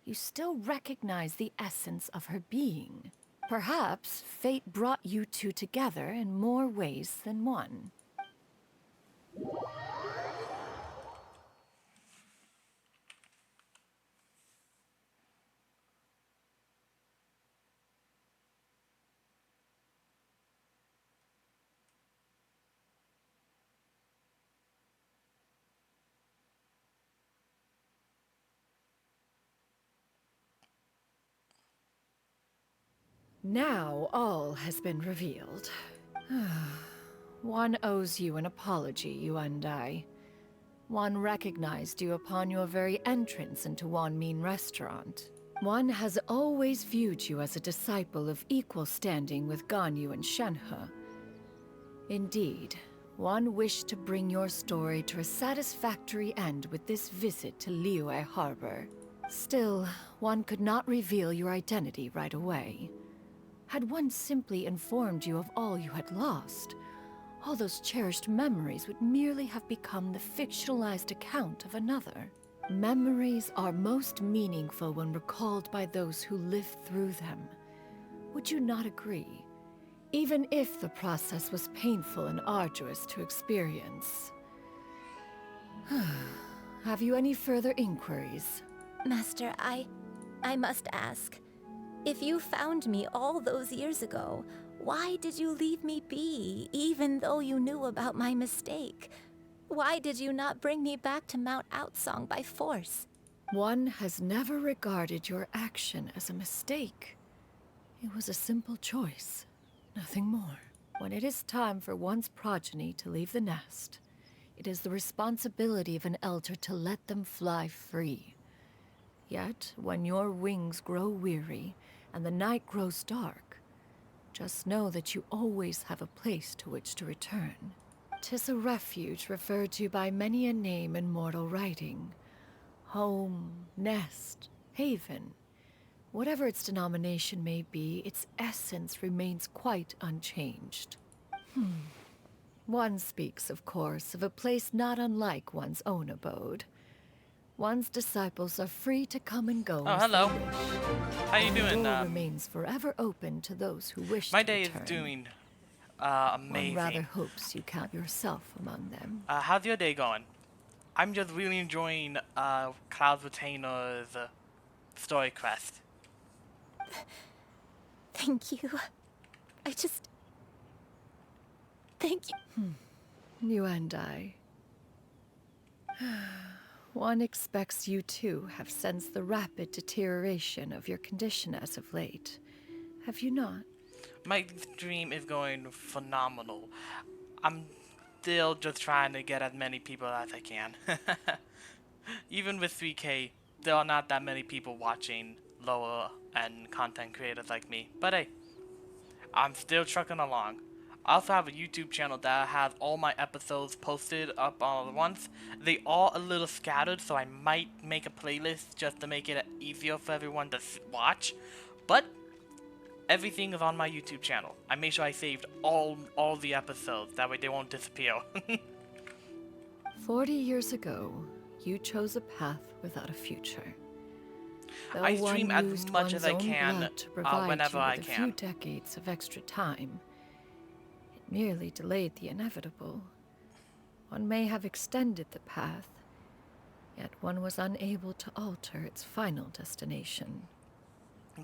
you still recognize the essence of her being. Perhaps fate brought you two together in more ways than one. Now all has been revealed. One owes you an apology, Yuendai. One recognized you upon your very entrance into Wanmin Restaurant. One has always viewed you as a disciple of equal standing with Ganyu and Shenhe. Indeed, one wished to bring your story to a satisfactory end with this visit to Liyue Harbor. Still, one could not reveal your identity right away. Had one simply informed you of all you had lost, all those cherished memories would merely have become the fictionalized account of another. Memories are most meaningful when recalled by those who lived through them. Would you not agree? Even if the process was painful and arduous to experience. Have you any further inquiries? Master, I must ask. If you found me all those years ago, why did you leave me be, even though you knew about my mistake? Why did you not bring me back to Mount Outsong by force? One has never regarded your action as a mistake. It was a simple choice, nothing more. When it is time for one's progeny to leave the nest, it is the responsibility of an elder to let them fly free. Yet, when your wings grow weary and the night grows dark, just know that you always have a place to which to return. 'Tis a refuge referred to by many a name in mortal writing. Home, nest, haven. Whatever its denomination may be, its essence remains quite unchanged. One speaks, of course, of a place not unlike one's own abode. One's disciples are free to come and go. Oh, as hello. they wish. How you doing? The door remains forever open to those who wish My to day return. is doing One amazing. rather hopes you count yourself among them. How's your day going? I'm just really enjoying Cloud Retainer's story quest. Thank you. I just... Thank you. You and I. One expects you too have sensed the rapid deterioration of your condition as of late. Have you not? My stream is going phenomenal. I'm still just trying to get as many people as I can. Even with 3K, there are not that many people watching lower end content creators like me. But hey, I'm still trucking along. I also have a YouTube channel that has all my episodes posted up all at once. They are a little scattered, so I might make a playlist just to make it easier for everyone to watch. But everything is on my YouTube channel. I make sure I saved all the episodes, that way they won't disappear. 40 years ago, you chose a path without a future. Though I stream one as used much as one's I own can blood to provide whenever you I with a can. few decades of extra time, it merely delayed the inevitable. One may have extended the path, yet one was unable to alter its final destination.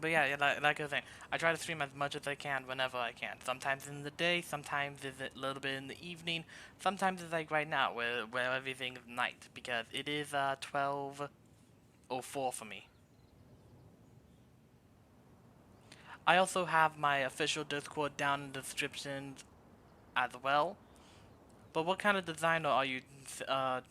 But yeah, like I was saying, I try to stream as much as I can whenever I can. Sometimes in the day, sometimes it's a little bit in the evening, sometimes it's like right now where everything is night, because it is 12:04 for me. I also have my official Discord down in the descriptions as well. But what kind of designer are you though?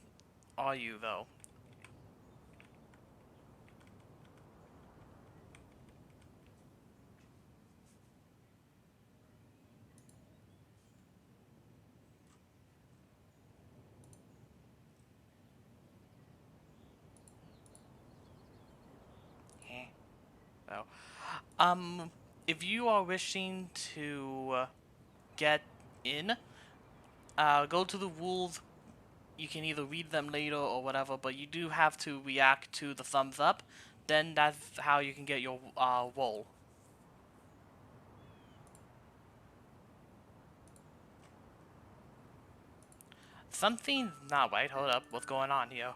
So, if you are wishing to get in, go to the rules. You can either read them later or whatever, but you do have to react to the thumbs up. Then that's how you can get your roll. Something's not right. Hold up. What's going on here?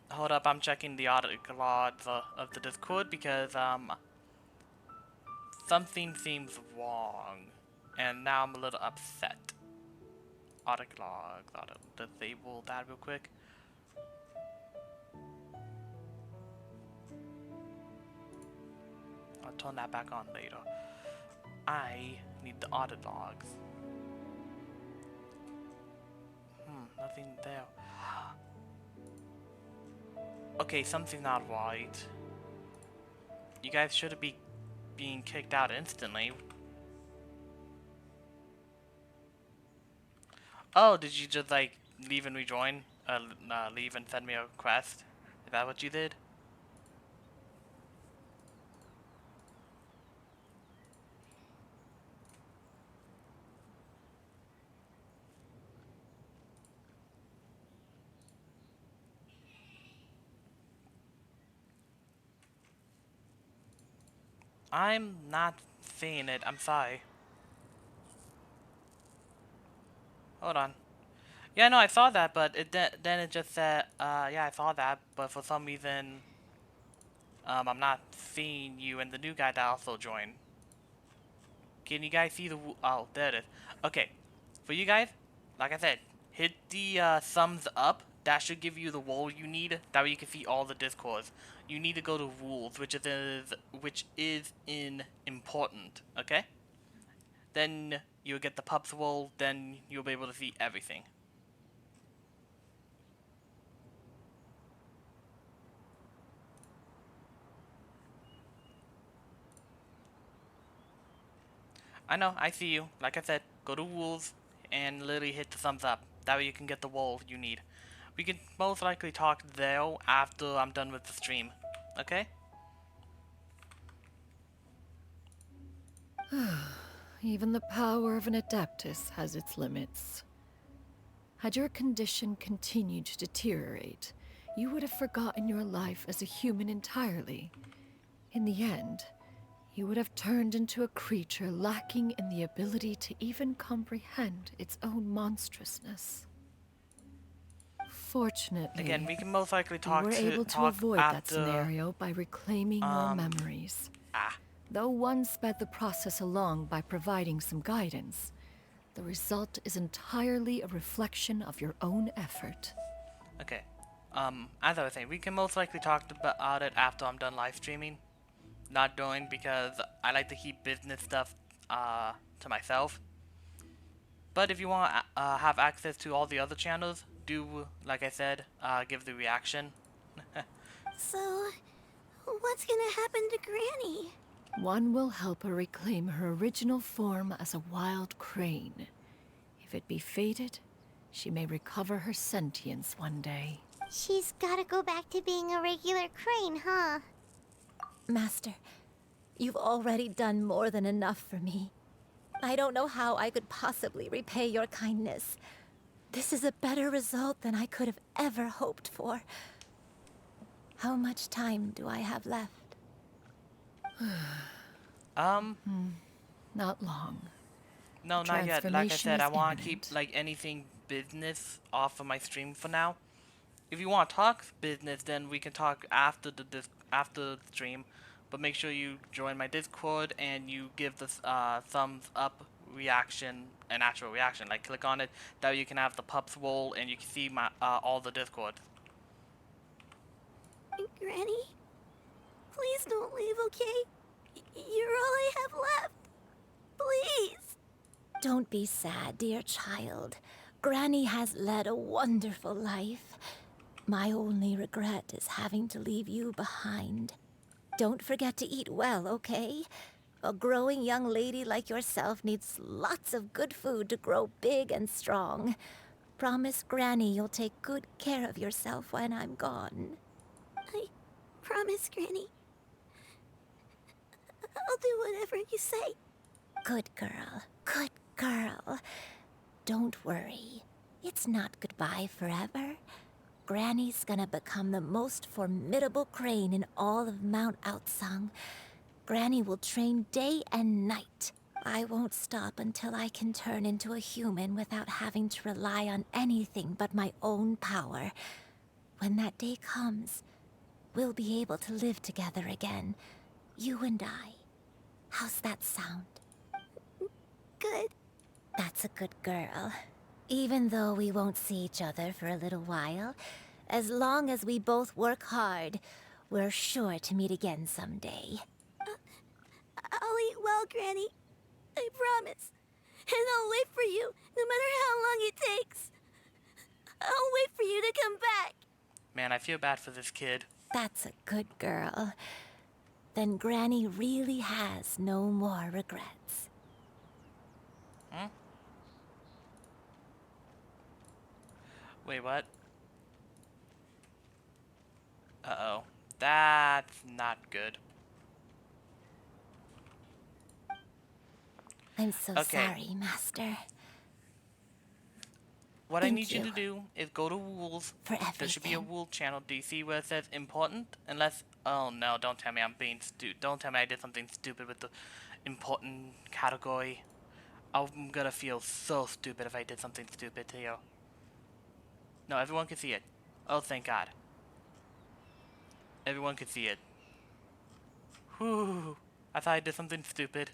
Hold up. I'm checking the article logs of the Discord because something seems wrong, and now I'm a little upset. Article logs. I'll disable that real quick. I'll turn that back on later. I need the audit logs. Nothing there. Okay, something's not right. You guys shouldn't be being kicked out instantly. Oh, did you just like leave and rejoin? Leave and send me a request? Is that what you did? I'm not seeing it. I'm sorry. Hold on. Yeah, no, I saw that, but then it just said, yeah, I saw that, but for some reason, I'm not seeing you and the new guy that also joined. Can you guys see the... Oh, there it is. Okay. For you guys, like I said, hit the thumbs up. That should give you the role you need. That way you can see all the discords. You need to go to rules, which is in important. Okay? Then you'll get the pups role. Then you'll be able to see everything. I know, I see you. Like I said, go to rules and literally hit the thumbs up. That way you can get the role you need. We can most likely talk there after I'm done with the stream. Okay? Even the power of an Adeptus has its limits. Had your condition continued to deteriorate, you would have forgotten your life as a human entirely. In the end, you would have turned into a creature lacking in the ability to even comprehend its own monstrousness. Unfortunately, Again, we can most likely we talk were able to talk avoid after, that scenario by reclaiming your memories. Though one sped the process along by providing some guidance, the result is entirely a reflection of your own effort. Okay. As I was saying, we can most likely talk about it after I'm done live streaming. Not doing because I like to keep business stuff to myself. But if you want to have access to all the other channels, do, like I said, give the reaction. So, what's gonna happen to Granny? One will help her reclaim her original form as a wild crane. If it be fated, she may recover her sentience one day. She's gotta go back to being a regular crane, huh? Master, you've already done more than enough for me. I don't know how I could possibly repay your kindness. This is a better result than I could have ever hoped for. How much time do I have left? Not long. No, not yet. Like I said, I want to keep imminent. like anything business off of my stream for now. If you want to talk business, then we can talk after the stream. But make sure you join my Discord and you give the thumbs up reaction, an actual reaction. Like click on it. That way you can have the pups roll and you can see my all the Discord. Granny? Please don't leave, okay? You're all I have left. Please. Don't be sad, dear child. Granny has led a wonderful life. My only regret is having to leave you behind. Don't forget to eat well, okay? A growing young lady like yourself needs lots of good food to grow big and strong. Promise Granny you'll take good care of yourself when I'm gone. I promise, Granny. I'll do whatever you say. Good girl. Good girl. Don't worry. It's not goodbye forever. Granny's gonna become the most formidable crane in all of Mount Outsung. Granny will train day and night. I won't stop until I can turn into a human without having to rely on anything but my own power. When that day comes, we'll be able to live together again. You and I. How's that sound? Good. That's a good girl. Even though we won't see each other for a little while, as long as we both work hard, we're sure to meet again someday. I'll eat well, Granny. I promise. And I'll wait for you, no matter how long it takes. I'll wait for you to come back. Man, I feel bad for this kid. That's a good girl. Then Granny really has no more regrets. Hmm? Wait, what? Uh-oh. That's not good. I'm so sorry, Master. What I Thank need you to you do is go to rules. for There should be a everything. rule channel. Do you see where it says important? Unless, oh no, don't tell me I'm being stupid. Don't tell me I did something stupid with the important category. I'm gonna feel so stupid if I did something stupid to you. No, everyone can see it. Oh, thank God. Everyone can see it. Whew. I thought I did something stupid.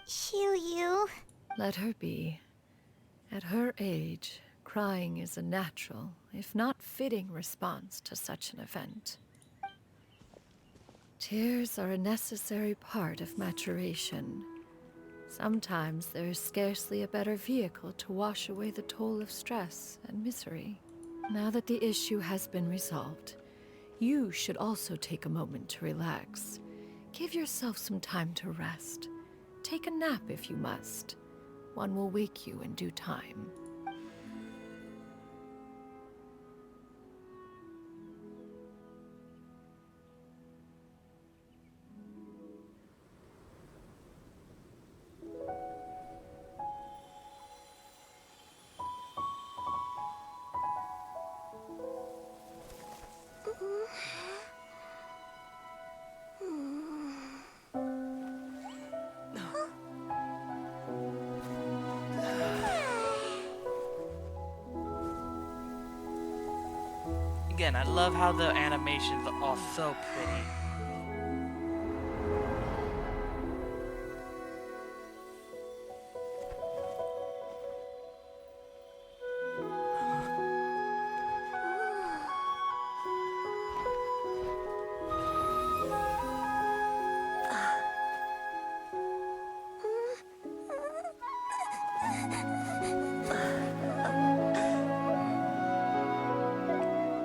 Shiryu. Let her be. At her age, crying is a natural, if not fitting, response to such an event. Tears are a necessary part of maturation. Sometimes there is scarcely a better vehicle to wash away the toll of stress and misery. Now that the issue has been resolved, you should also take a moment to relax. Give yourself some time to rest. take a nap if you must. One will wake you in due time. Again, I love how the animations are so pretty.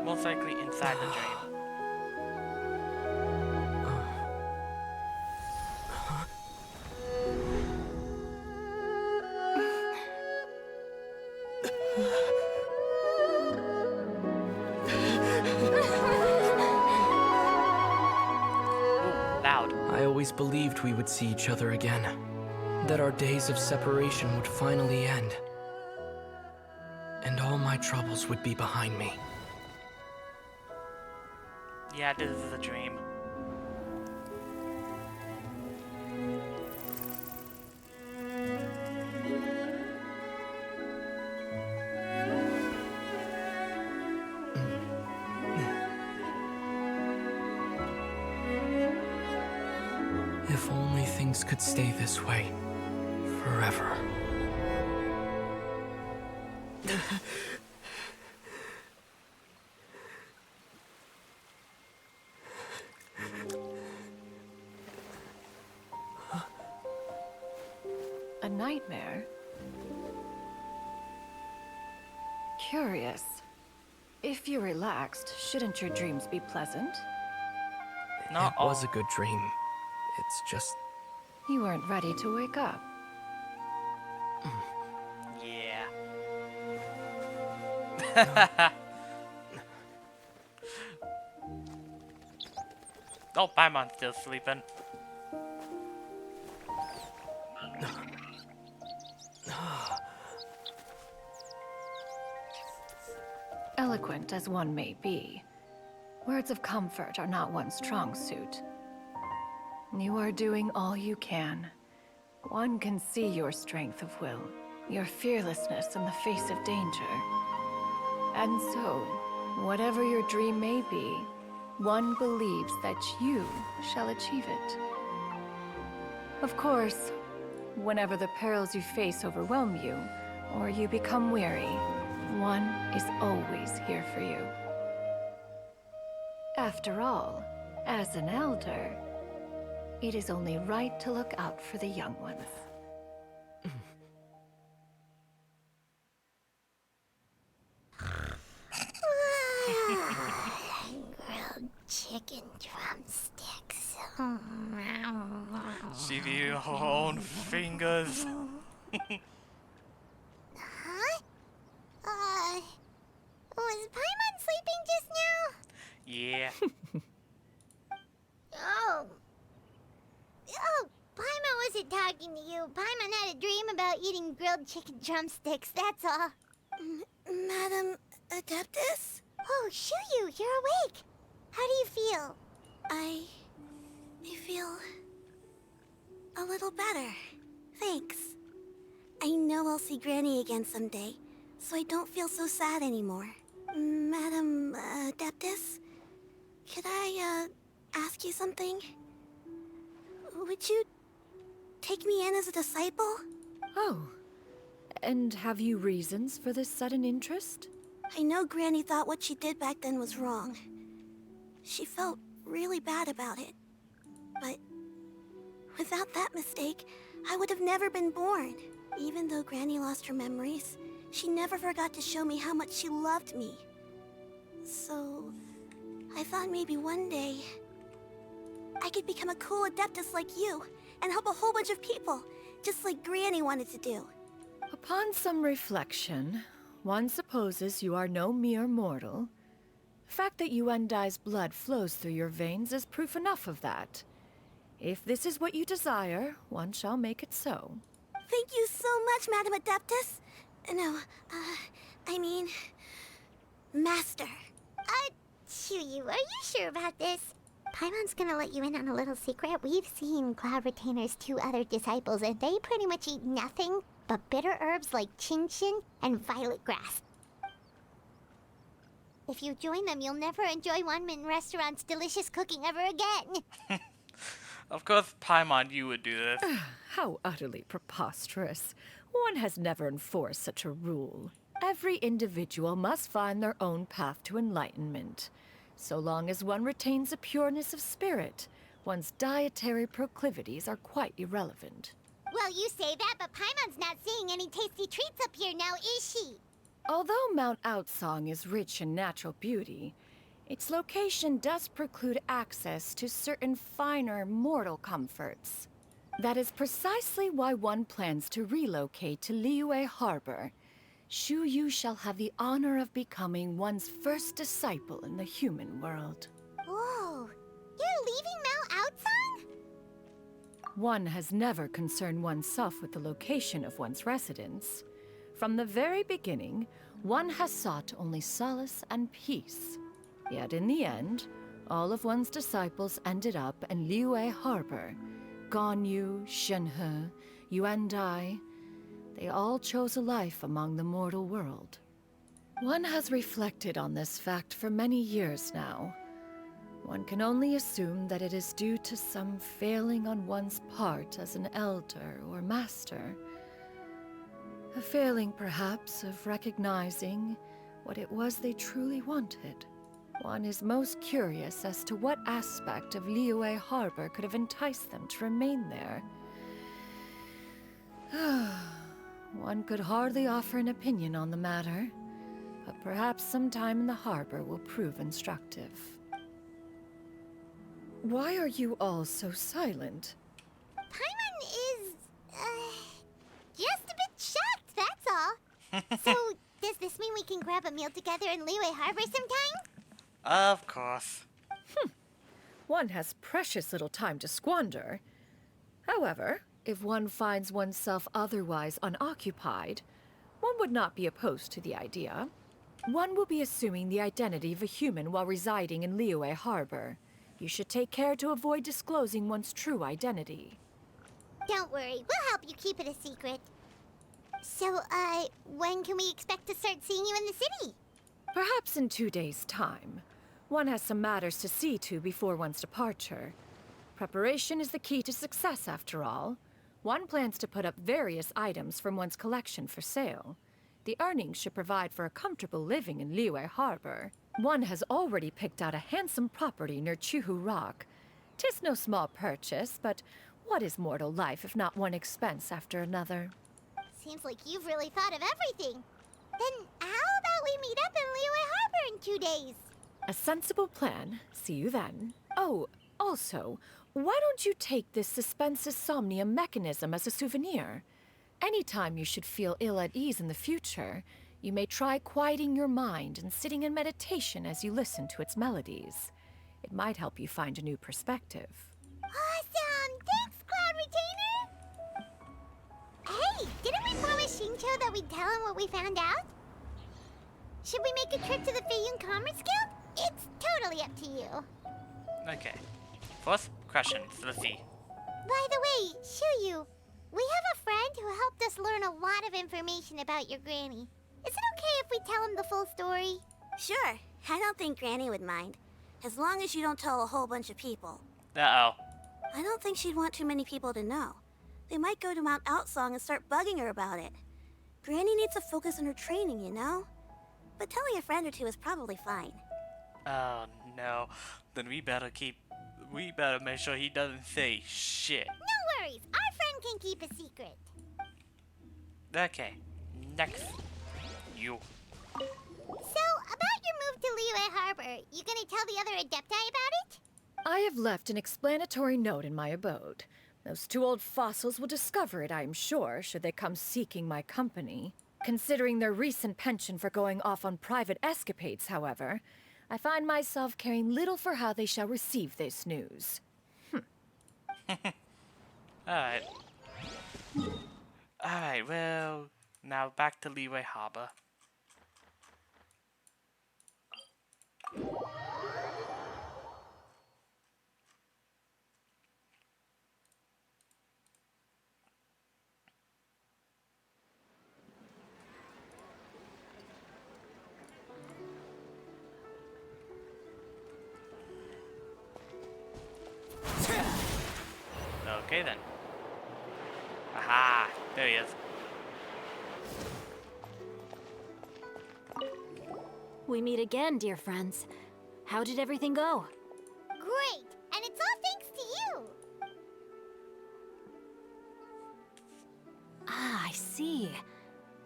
Most likely inside the dream. Ooh, loud. I always believed we would see each other again. That our days of separation would finally end. And all my troubles would be behind me. Yeah, this is a dream. If only things could stay this way forever. A nightmare? Curious. If you're relaxed, shouldn't your dreams be pleasant? Not It was a good dream. It's just... You weren't ready to wake up. Yeah. Oh, Paimon's still sleeping. Eloquent as one may be, words of comfort are not one's strong suit. You are doing all you can. One can see your strength of will, your fearlessness in the face of danger. And so, whatever your dream may be, one believes that you shall achieve it. Of course, whenever the perils you face overwhelm you, or you become weary, one is always here for you. After all, as an elder, it is only right to look out for the young ones. Grilled chicken drumsticks. See your own fingers. Huh? Was Paimon sleeping just now? Yeah. Oh, Paimon wasn't talking to you. Paimon had a dream about eating grilled chicken drumsticks, that's all. Madam Adeptus? Oh, Shuyu, you're awake. How do you feel? I feel a little better. Thanks. I know I'll see Granny again someday, so I don't feel so sad anymore. Madam Adeptus, could I ask you something? Would you take me in as a disciple? Oh, and have you reasons for this sudden interest? I know Granny thought what she did back then was wrong. She felt really bad about it. But without that mistake, I would have never been born. Even though Granny lost her memories, she never forgot to show me how much she loved me. So, I thought maybe one day I could become a cool Adeptus like you and help a whole bunch of people, just like Granny wanted to do. Upon some reflection, one supposes you are no mere mortal. The fact that Yuendai's blood flows through your veins is proof enough of that. If this is what you desire, one shall make it so. Thank you so much, Madam Adeptus. No, I mean... Master. Chuyu, are you sure about this? Paimon's gonna let you in on a little secret. We've seen Cloud Retainer's 2 other disciples, and they pretty much eat nothing but bitter herbs like genshin and violet grass. If you join them, you'll never enjoy Wanmin Restaurant's delicious cooking ever again. Of course, Paimon, you would do this. How utterly preposterous. One has never enforced such a rule. Every individual must find their own path to enlightenment. So long as one retains a pureness of spirit, one's dietary proclivities are quite irrelevant. Well, you say that, but Paimon's not seeing any tasty treats up here now, is she? Although Mount Outsong is rich in natural beauty, its location does preclude access to certain finer mortal comforts. That is precisely why one plans to relocate to Liyue Harbor. Shu Yu shall have the honor of becoming one's first disciple in the human world. Whoa, you're leaving Mount Outsong? One has never concerned oneself with the location of one's residence. From the very beginning, one has sought only solace and peace. Yet in the end, all of one's disciples ended up in Liyue Harbor. Ganyu, Shenhe, Yuendai, they all chose a life among the mortal world. One has reflected on this fact for many years now. One can only assume that it is due to some failing on one's part as an elder or master. A failing, perhaps, of recognizing what it was they truly wanted. One is most curious as to what aspect of Liyue Harbor could have enticed them to remain there. One could hardly offer an opinion on the matter, but perhaps some time in the harbor will prove instructive. Why are you all so silent? Paimon is, just a bit shocked, that's all. So, does this mean we can grab a meal together in Liyue Harbor sometime? Of course. One has precious little time to squander. However, if one finds oneself otherwise unoccupied, one would not be opposed to the idea. One will be assuming the identity of a human while residing in Liyue Harbor. You should take care to avoid disclosing one's true identity. Don't worry, we'll help you keep it a secret. So, when can we expect to start seeing you in the city? Perhaps in 2 days' time. One has some matters to see to before one's departure. Preparation is the key to success, after all. One plans to put up various items from one's collection for sale. The earnings should provide for a comfortable living in Liyue Harbor. One has already picked out a handsome property near Chuhu Rock. 'Tis no small purchase, but what is mortal life if not one expense after another? Seems like you've really thought of everything. Then how about we meet up in Liyue Harbor in 2 days? A sensible plan. See you then. Oh, also, why don't you take this suspensus somnium mechanism as a souvenir? Anytime you should feel ill at ease in the future, you may try quieting your mind and sitting in meditation as you listen to its melodies. It might help you find a new perspective. Awesome! Thanks, Cloud Retainer! Hey, didn't we promise Shincho that we'd tell him what we found out? Should we make a trip to the Feiyun Commerce Guild? It's totally up to you. Okay. First question, let's see. By the way, Shuyu, we have a friend who helped us learn a lot of information about your granny. Is it okay if we tell him the full story? Sure, I don't think Granny would mind. As long as you don't tell a whole bunch of people. Uh-oh. I don't think she'd want too many people to know. They might go to Mount Outsong and start bugging her about it. Granny needs to focus on her training, you know? But telling a friend or two is probably fine. Oh no. Then we better make sure he doesn't say shit. No worries, our friend can keep a secret. Okay. Next. You. So, about your move to Liyue Harbor, you gonna tell the other Adepti about it? I have left an explanatory note in my abode. Those two old fossils will discover it, I'm sure, should they come seeking my company. Considering their recent penchant for going off on private escapades, however, I find myself caring little for how they shall receive this news. Alright. Alright, well, now back to Leeway Harbor. Okay then. Aha! There he is. We meet again, dear friends. How did everything go? Great! And it's all thanks to you! Ah, I see.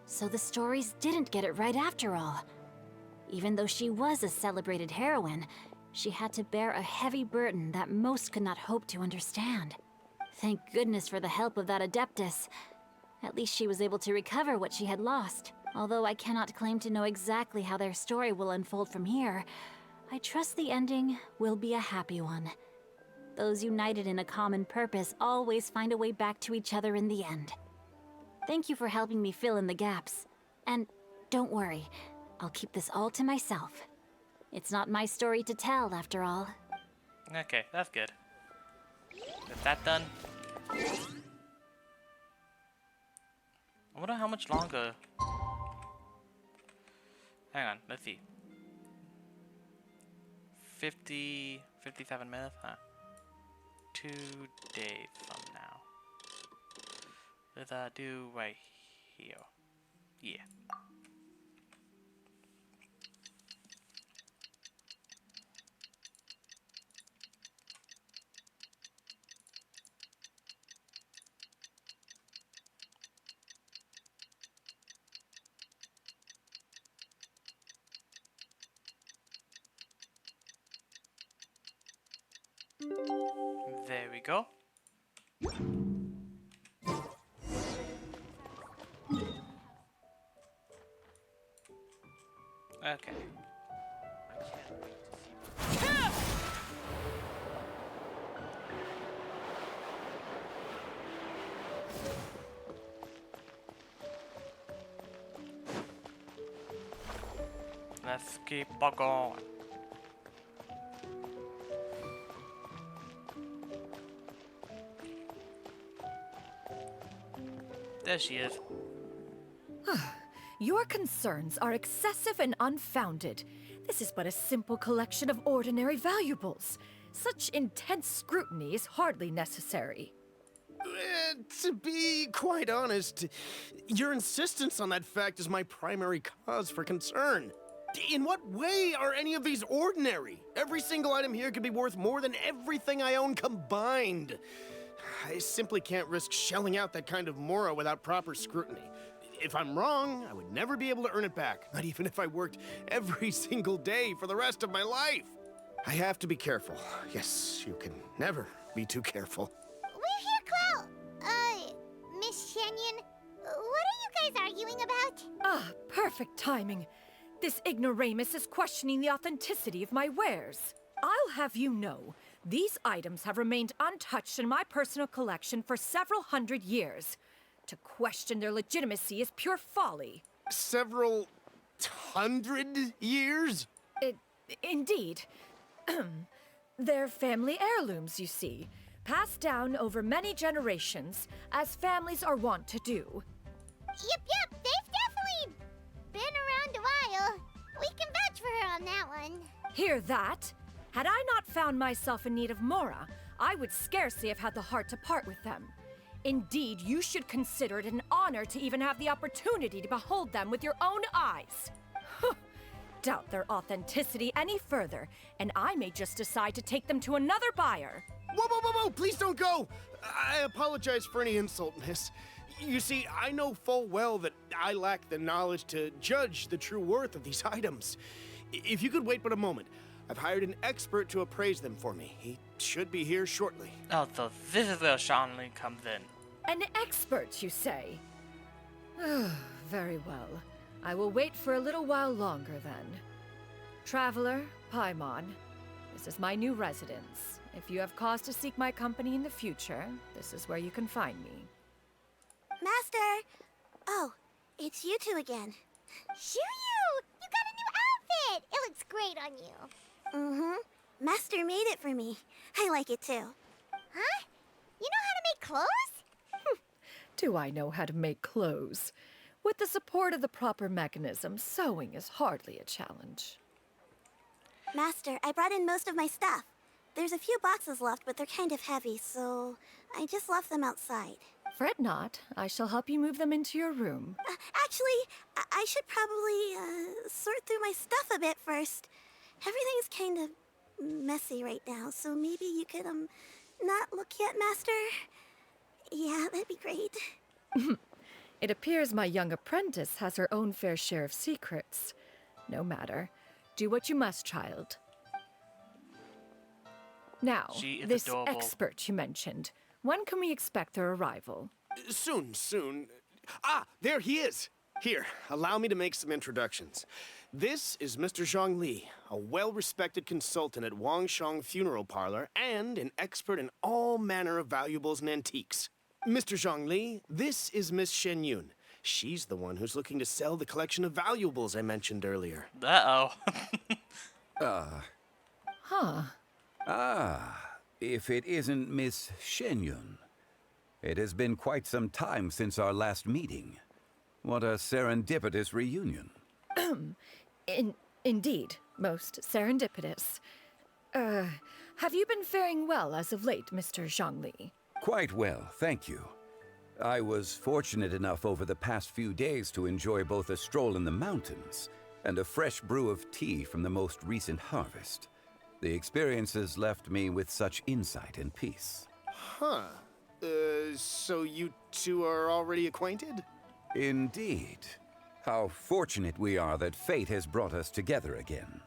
So the stories didn't get it right after all. Even though she was a celebrated heroine, she had to bear a heavy burden that most could not hope to understand. Thank goodness for the help of that Adeptus. At least she was able to recover what she had lost. Although I cannot claim to know exactly how their story will unfold from here, I trust the ending will be a happy one. Those united in a common purpose always find a way back to each other in the end. Thank you for helping me fill in the gaps. And don't worry, I'll keep this all to myself. It's not my story to tell, after all. Okay, that's good. Is that done? I wonder how much longer. Hang on, let's see. 57 minutes, huh? 2 days from now. Let's do right here. Yeah. There we go. Okay. Let's keep going. There she is. Your concerns are excessive and unfounded. This is but a simple collection of ordinary valuables. Such intense scrutiny is hardly necessary. To be quite honest, your insistence on that fact is my primary cause for concern. In what way are any of these ordinary? Every single item here could be worth more than everything I own combined. I simply can't risk shelling out that kind of mora without proper scrutiny. If I'm wrong, I would never be able to earn it back, not even if I worked every single day for the rest of my life. I have to be careful. Yes, you can never be too careful. We're here, Clow. Miss Shenyan, what are you guys arguing about? Ah, perfect timing. This ignoramus is questioning the authenticity of my wares. I'll have you know, these items have remained untouched in my personal collection for several hundred years. To question their legitimacy is pure folly. Several hundred years? Indeed. They're family heirlooms, you see, passed down over many generations, as families are wont to do. Yep, they've definitely been around a while. We can vouch for her on that one. Hear that? Had I not found myself in need of mora, I would scarcely have had the heart to part with them. Indeed, you should consider it an honor to even have the opportunity to behold them with your own eyes. Doubt their authenticity any further, and I may just decide to take them to another buyer. Whoa, please don't go! I apologize for any insult, miss. You see, I know full well that I lack the knowledge to judge the true worth of these items. If you could wait but a moment, I've hired an expert to appraise them for me. He should be here shortly. Oh, so this is where Shanli comes in. An expert, you say? Very well. I will wait for a little while longer then. Traveler, Paimon, this is my new residence. If you have cause to seek my company in the future, this is where you can find me. Master! Oh, it's you two again. Shoo-you! You got a new outfit! It looks great on you. Mm-hmm. Master made it for me. I like it too. Huh? You know how to make clothes? Do I know how to make clothes? With the support of the proper mechanism, sewing is hardly a challenge. Master, I brought in most of my stuff. There's a few boxes left, but they're kind of heavy, so I just left them outside. Fret not. I shall help you move them into your room. Actually, I should probably sort through my stuff a bit first. Everything's kind of messy right now, so maybe you could, not look yet, Master? Yeah, that'd be great. It appears my young apprentice has her own fair share of secrets. No matter. Do what you must, child. Now, this adorable. expert you mentioned. When can we expect their arrival? Soon. Ah, there he is. Here, allow me to make some introductions. This is Mr. Zhang Li, a well-respected consultant at Wangshang Funeral Parlor and an expert in all manner of valuables and antiques. Mr. Zhang Li, this is Miss Shen Yun. She's the one who's looking to sell the collection of valuables I mentioned earlier. Uh-oh. If it isn't Miss Shenyun. It has been quite some time since our last meeting. What a serendipitous reunion. Indeed, most serendipitous. Have you been faring well as of late, Mr. Zhangli? Quite well, thank you. I was fortunate enough over the past few days to enjoy both a stroll in the mountains and a fresh brew of tea from the most recent harvest. The experiences left me with such insight and peace. Huh. So you two are already acquainted? Indeed. How fortunate we are that fate has brought us together again.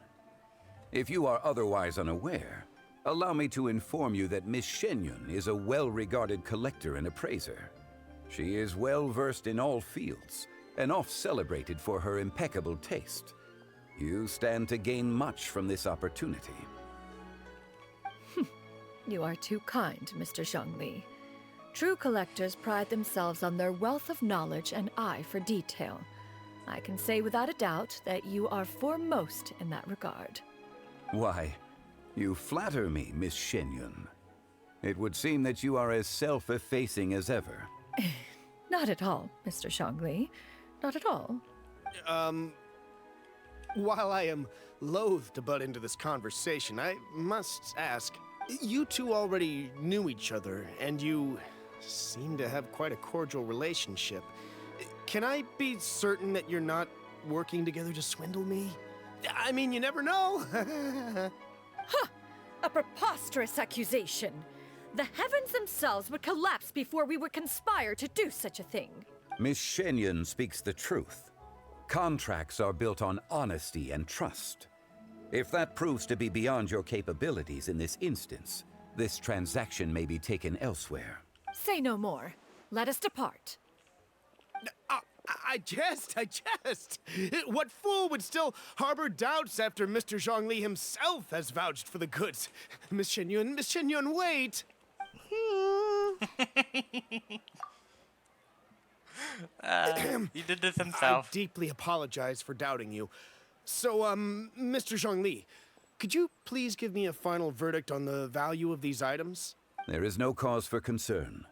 If you are otherwise unaware, allow me to inform you that Miss Shenyun is a well-regarded collector and appraiser. She is well-versed in all fields, and oft-celebrated for her impeccable taste. You stand to gain much from this opportunity. You are too kind, Mr. Zhangli. True collectors pride themselves on their wealth of knowledge and eye for detail. I can say without a doubt that you are foremost in that regard. Why, you flatter me, Miss Shenyun. It would seem that you are as self-effacing as ever. Not at all, Mr. Zhangli. Not at all. While I am loath to butt into this conversation, I must ask, you two already knew each other, and you seem to have quite a cordial relationship. Can I be certain that you're not working together to swindle me? I mean, you never know. A preposterous accusation. The heavens themselves would collapse before we would conspire to do such a thing. Miss Shenyun speaks the truth. Contracts are built on honesty and trust. If that proves to be beyond your capabilities in this instance, this transaction may be taken elsewhere. Say no more. Let us depart. I jest. What fool would still harbor doubts after Mr. Zhangli himself has vouched for the goods? Miss Shenyun, wait! He did this himself. I deeply apologize for doubting you. So, Mr. Zhangli, could you please give me a final verdict on the value of these items? There is no cause for concern.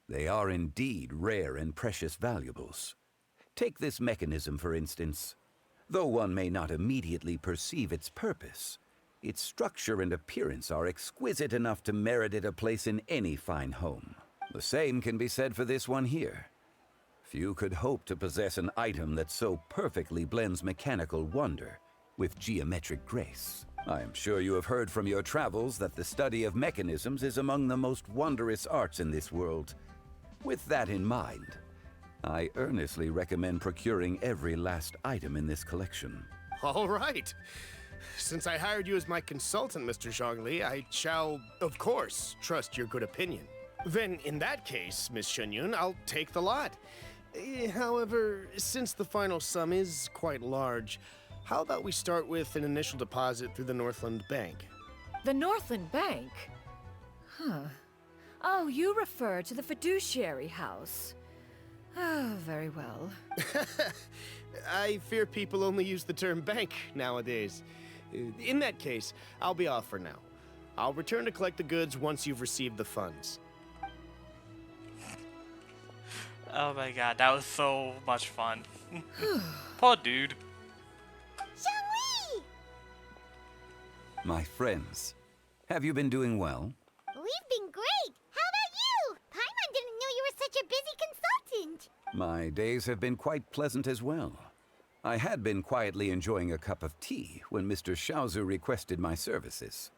They are indeed rare and precious valuables. Take this mechanism, for instance. Though one may not immediately perceive its purpose, its structure and appearance are exquisite enough to merit it a place in any fine home. The same can be said for this one here. Few could hope to possess an item that so perfectly blends mechanical wonder with geometric grace. I am sure you have heard from your travels that the study of mechanisms is among the most wondrous arts in this world. With that in mind, I earnestly recommend procuring every last item in this collection. All right. Since I hired you as my consultant, Mr. Zhongli, I shall, of course, trust your good opinion. Then, in that case, Miss Shenyun, I'll take the lot. However, since the final sum is quite large, how about we start with an initial deposit through the Northland Bank? The Northland Bank? Huh. Oh, you refer to the fiduciary house. Oh, very well. I fear people only use the term bank nowadays. In that case, I'll be off for now. I'll return to collect the goods once you've received the funds. Oh my god, that was so much fun. Poor dude. Zhongli! My friends, have you been doing well? We've been great! How about you? Paimon didn't know you were such a busy consultant! My days have been quite pleasant as well. I had been quietly enjoying a cup of tea when Mr. Xiaozu requested my services.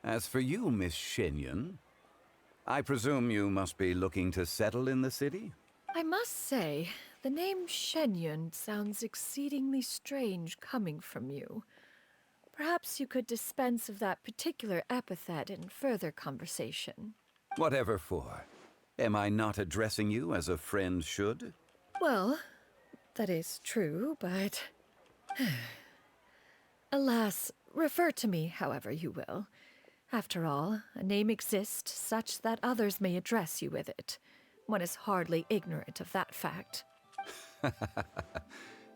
As for you, Miss Shenyun, I presume you must be looking to settle in the city? I must say, the name Shenyun sounds exceedingly strange coming from you. Perhaps you could dispense of that particular epithet in further conversation. Whatever for. Am I not addressing you as a friend should? Well, that is true, but... Alas, refer to me however you will. After all, a name exists such that others may address you with it. One is hardly ignorant of that fact.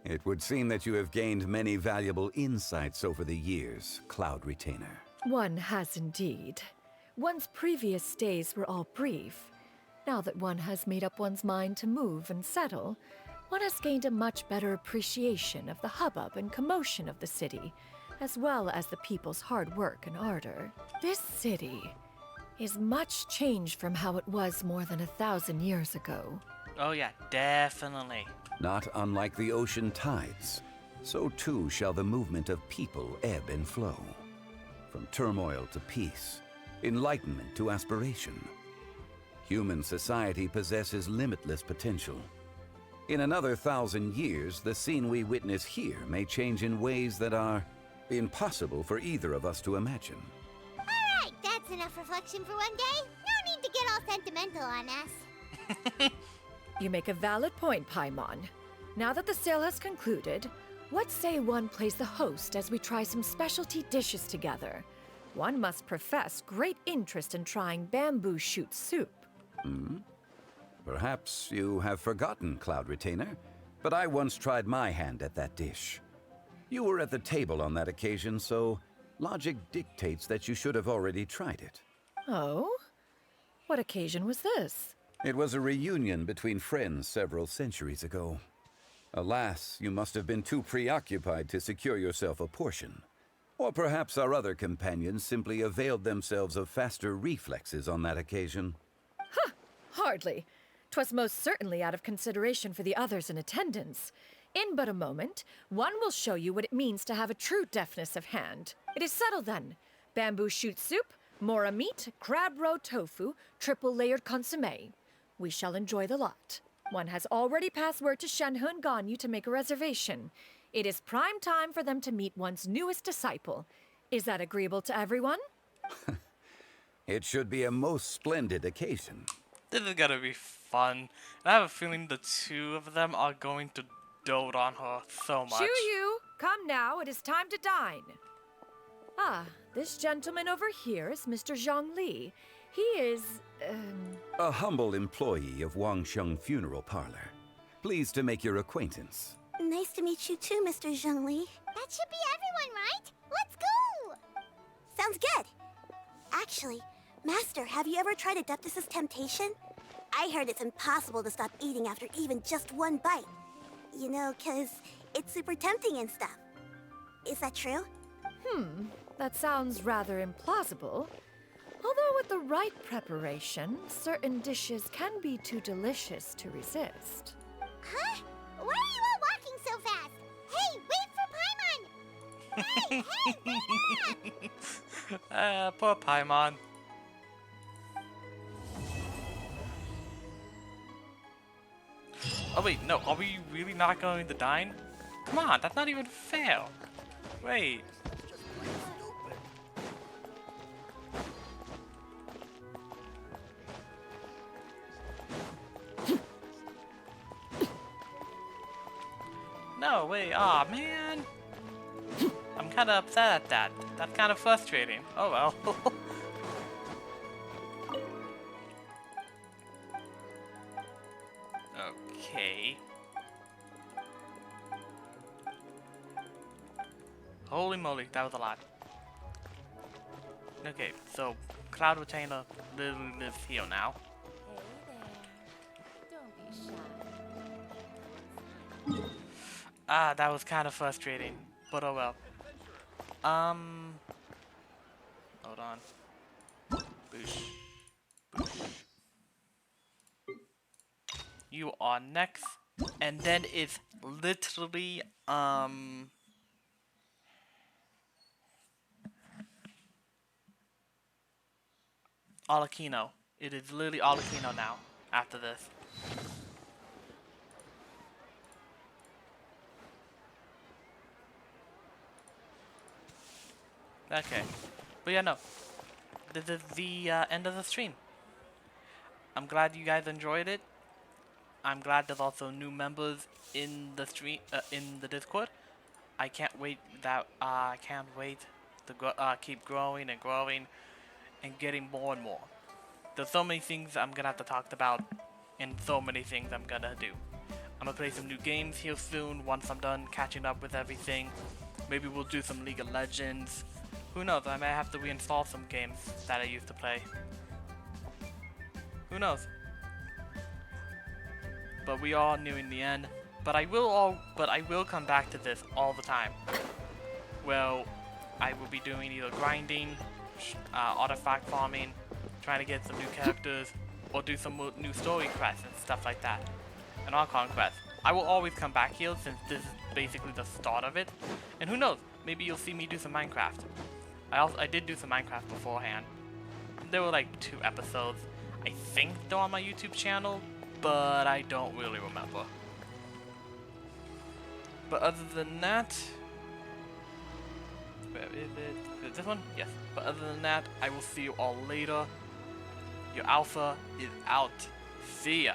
It would seem that you have gained many valuable insights over the years, Cloud Retainer. One has indeed. One's previous days were all brief. Now that one has made up one's mind to move and settle, one has gained a much better appreciation of the hubbub and commotion of the city, as well as the people's hard work and ardor. This city is much changed from how it was more than 1,000 years ago. Oh yeah, definitely. Not unlike the ocean tides, so too shall the movement of people ebb and flow. From turmoil to peace, enlightenment to aspiration. Human society possesses limitless potential. In another 1,000 years, the scene we witness here may change in ways that are impossible for either of us to imagine. Alright, that's enough reflection for one day. No need to get all sentimental on us. You make a valid point, Paimon. Now that the sale has concluded, what say one plays the host as we try some specialty dishes together? One must profess great interest in trying bamboo shoot soup. Perhaps you have forgotten, Cloud Retainer, but I once tried my hand at that dish. You were at the table on that occasion, so logic dictates that you should have already tried it. Oh? What occasion was this? It was a reunion between friends several centuries ago. Alas, you must have been too preoccupied to secure yourself a portion. Or perhaps our other companions simply availed themselves of faster reflexes on that occasion. Huh, hardly. 'Twas most certainly out of consideration for the others in attendance. In but a moment, one will show you what it means to have a true deftness of hand. It is settled then. Bamboo shoot soup, mora meat, crab roe tofu, triple-layered consommé. We shall enjoy the lot. One has already passed word to Shenhe and Ganyu to make a reservation. It is prime time for them to meet one's newest disciple. Is that agreeable to everyone? It should be a most splendid occasion. This is gonna be fun. And I have a feeling the two of them are going to dote on her so much. Yu, come now, it is time to dine. Ah, this gentleman over here is Mr. Zhongli. He is, a humble employee of Wangsheng Funeral Parlor. Pleased to make your acquaintance. Nice to meet you too, Mr. Zhongli. That should be everyone, right? Let's go! Sounds good. Actually, Master, have you ever tried Adeptus' temptation? I heard it's impossible to stop eating after even just one bite. You know, 'cause it's super tempting and stuff. Is that true? That sounds rather implausible. Although with the right preparation, certain dishes can be too delicious to resist. Huh? Why are you all walking so fast? Hey, wait for Paimon! Hey, wait back! Poor Paimon. Oh wait, no, are we really not going to dine? Come on, that's not even fair. Wait. No, wait, aw, man. I'm kind of upset at that. That's kind of frustrating. Oh well. Okay. Holy moly, that was a lot. Okay, so Cloud Retainer literally lives here now. Ah, that was kind of frustrating, but oh well. Hold on. Boosh. Boosh. You are next, and then it's literally, Alakino. It is literally Alakino now, after this. Okay. But yeah, no. This is the end of the stream. I'm glad you guys enjoyed it. I'm glad there's also new members in the stream, in the Discord. I can't wait to keep growing and growing and getting more and more. There's so many things I'm gonna have to talk about and so many things I'm gonna do. I'm gonna play some new games here soon once I'm done catching up with everything. Maybe we'll do some League of Legends. Who knows, I may have to reinstall some games that I used to play. Who knows? But we are nearing the end. But I will come back to this all the time. Well, I will be doing either grinding, artifact farming, trying to get some new characters, or do some new story quests and stuff like that. And Archon quests. I will always come back here since this is basically the start of it. And who knows, maybe you'll see me do some Minecraft. I did do some Minecraft beforehand. There were like 2 episodes. I think they're on my YouTube channel, but I don't really remember. But other than that, where is it? Is it this one? Yes. But other than that, I will see you all later. Your alpha is out. See ya.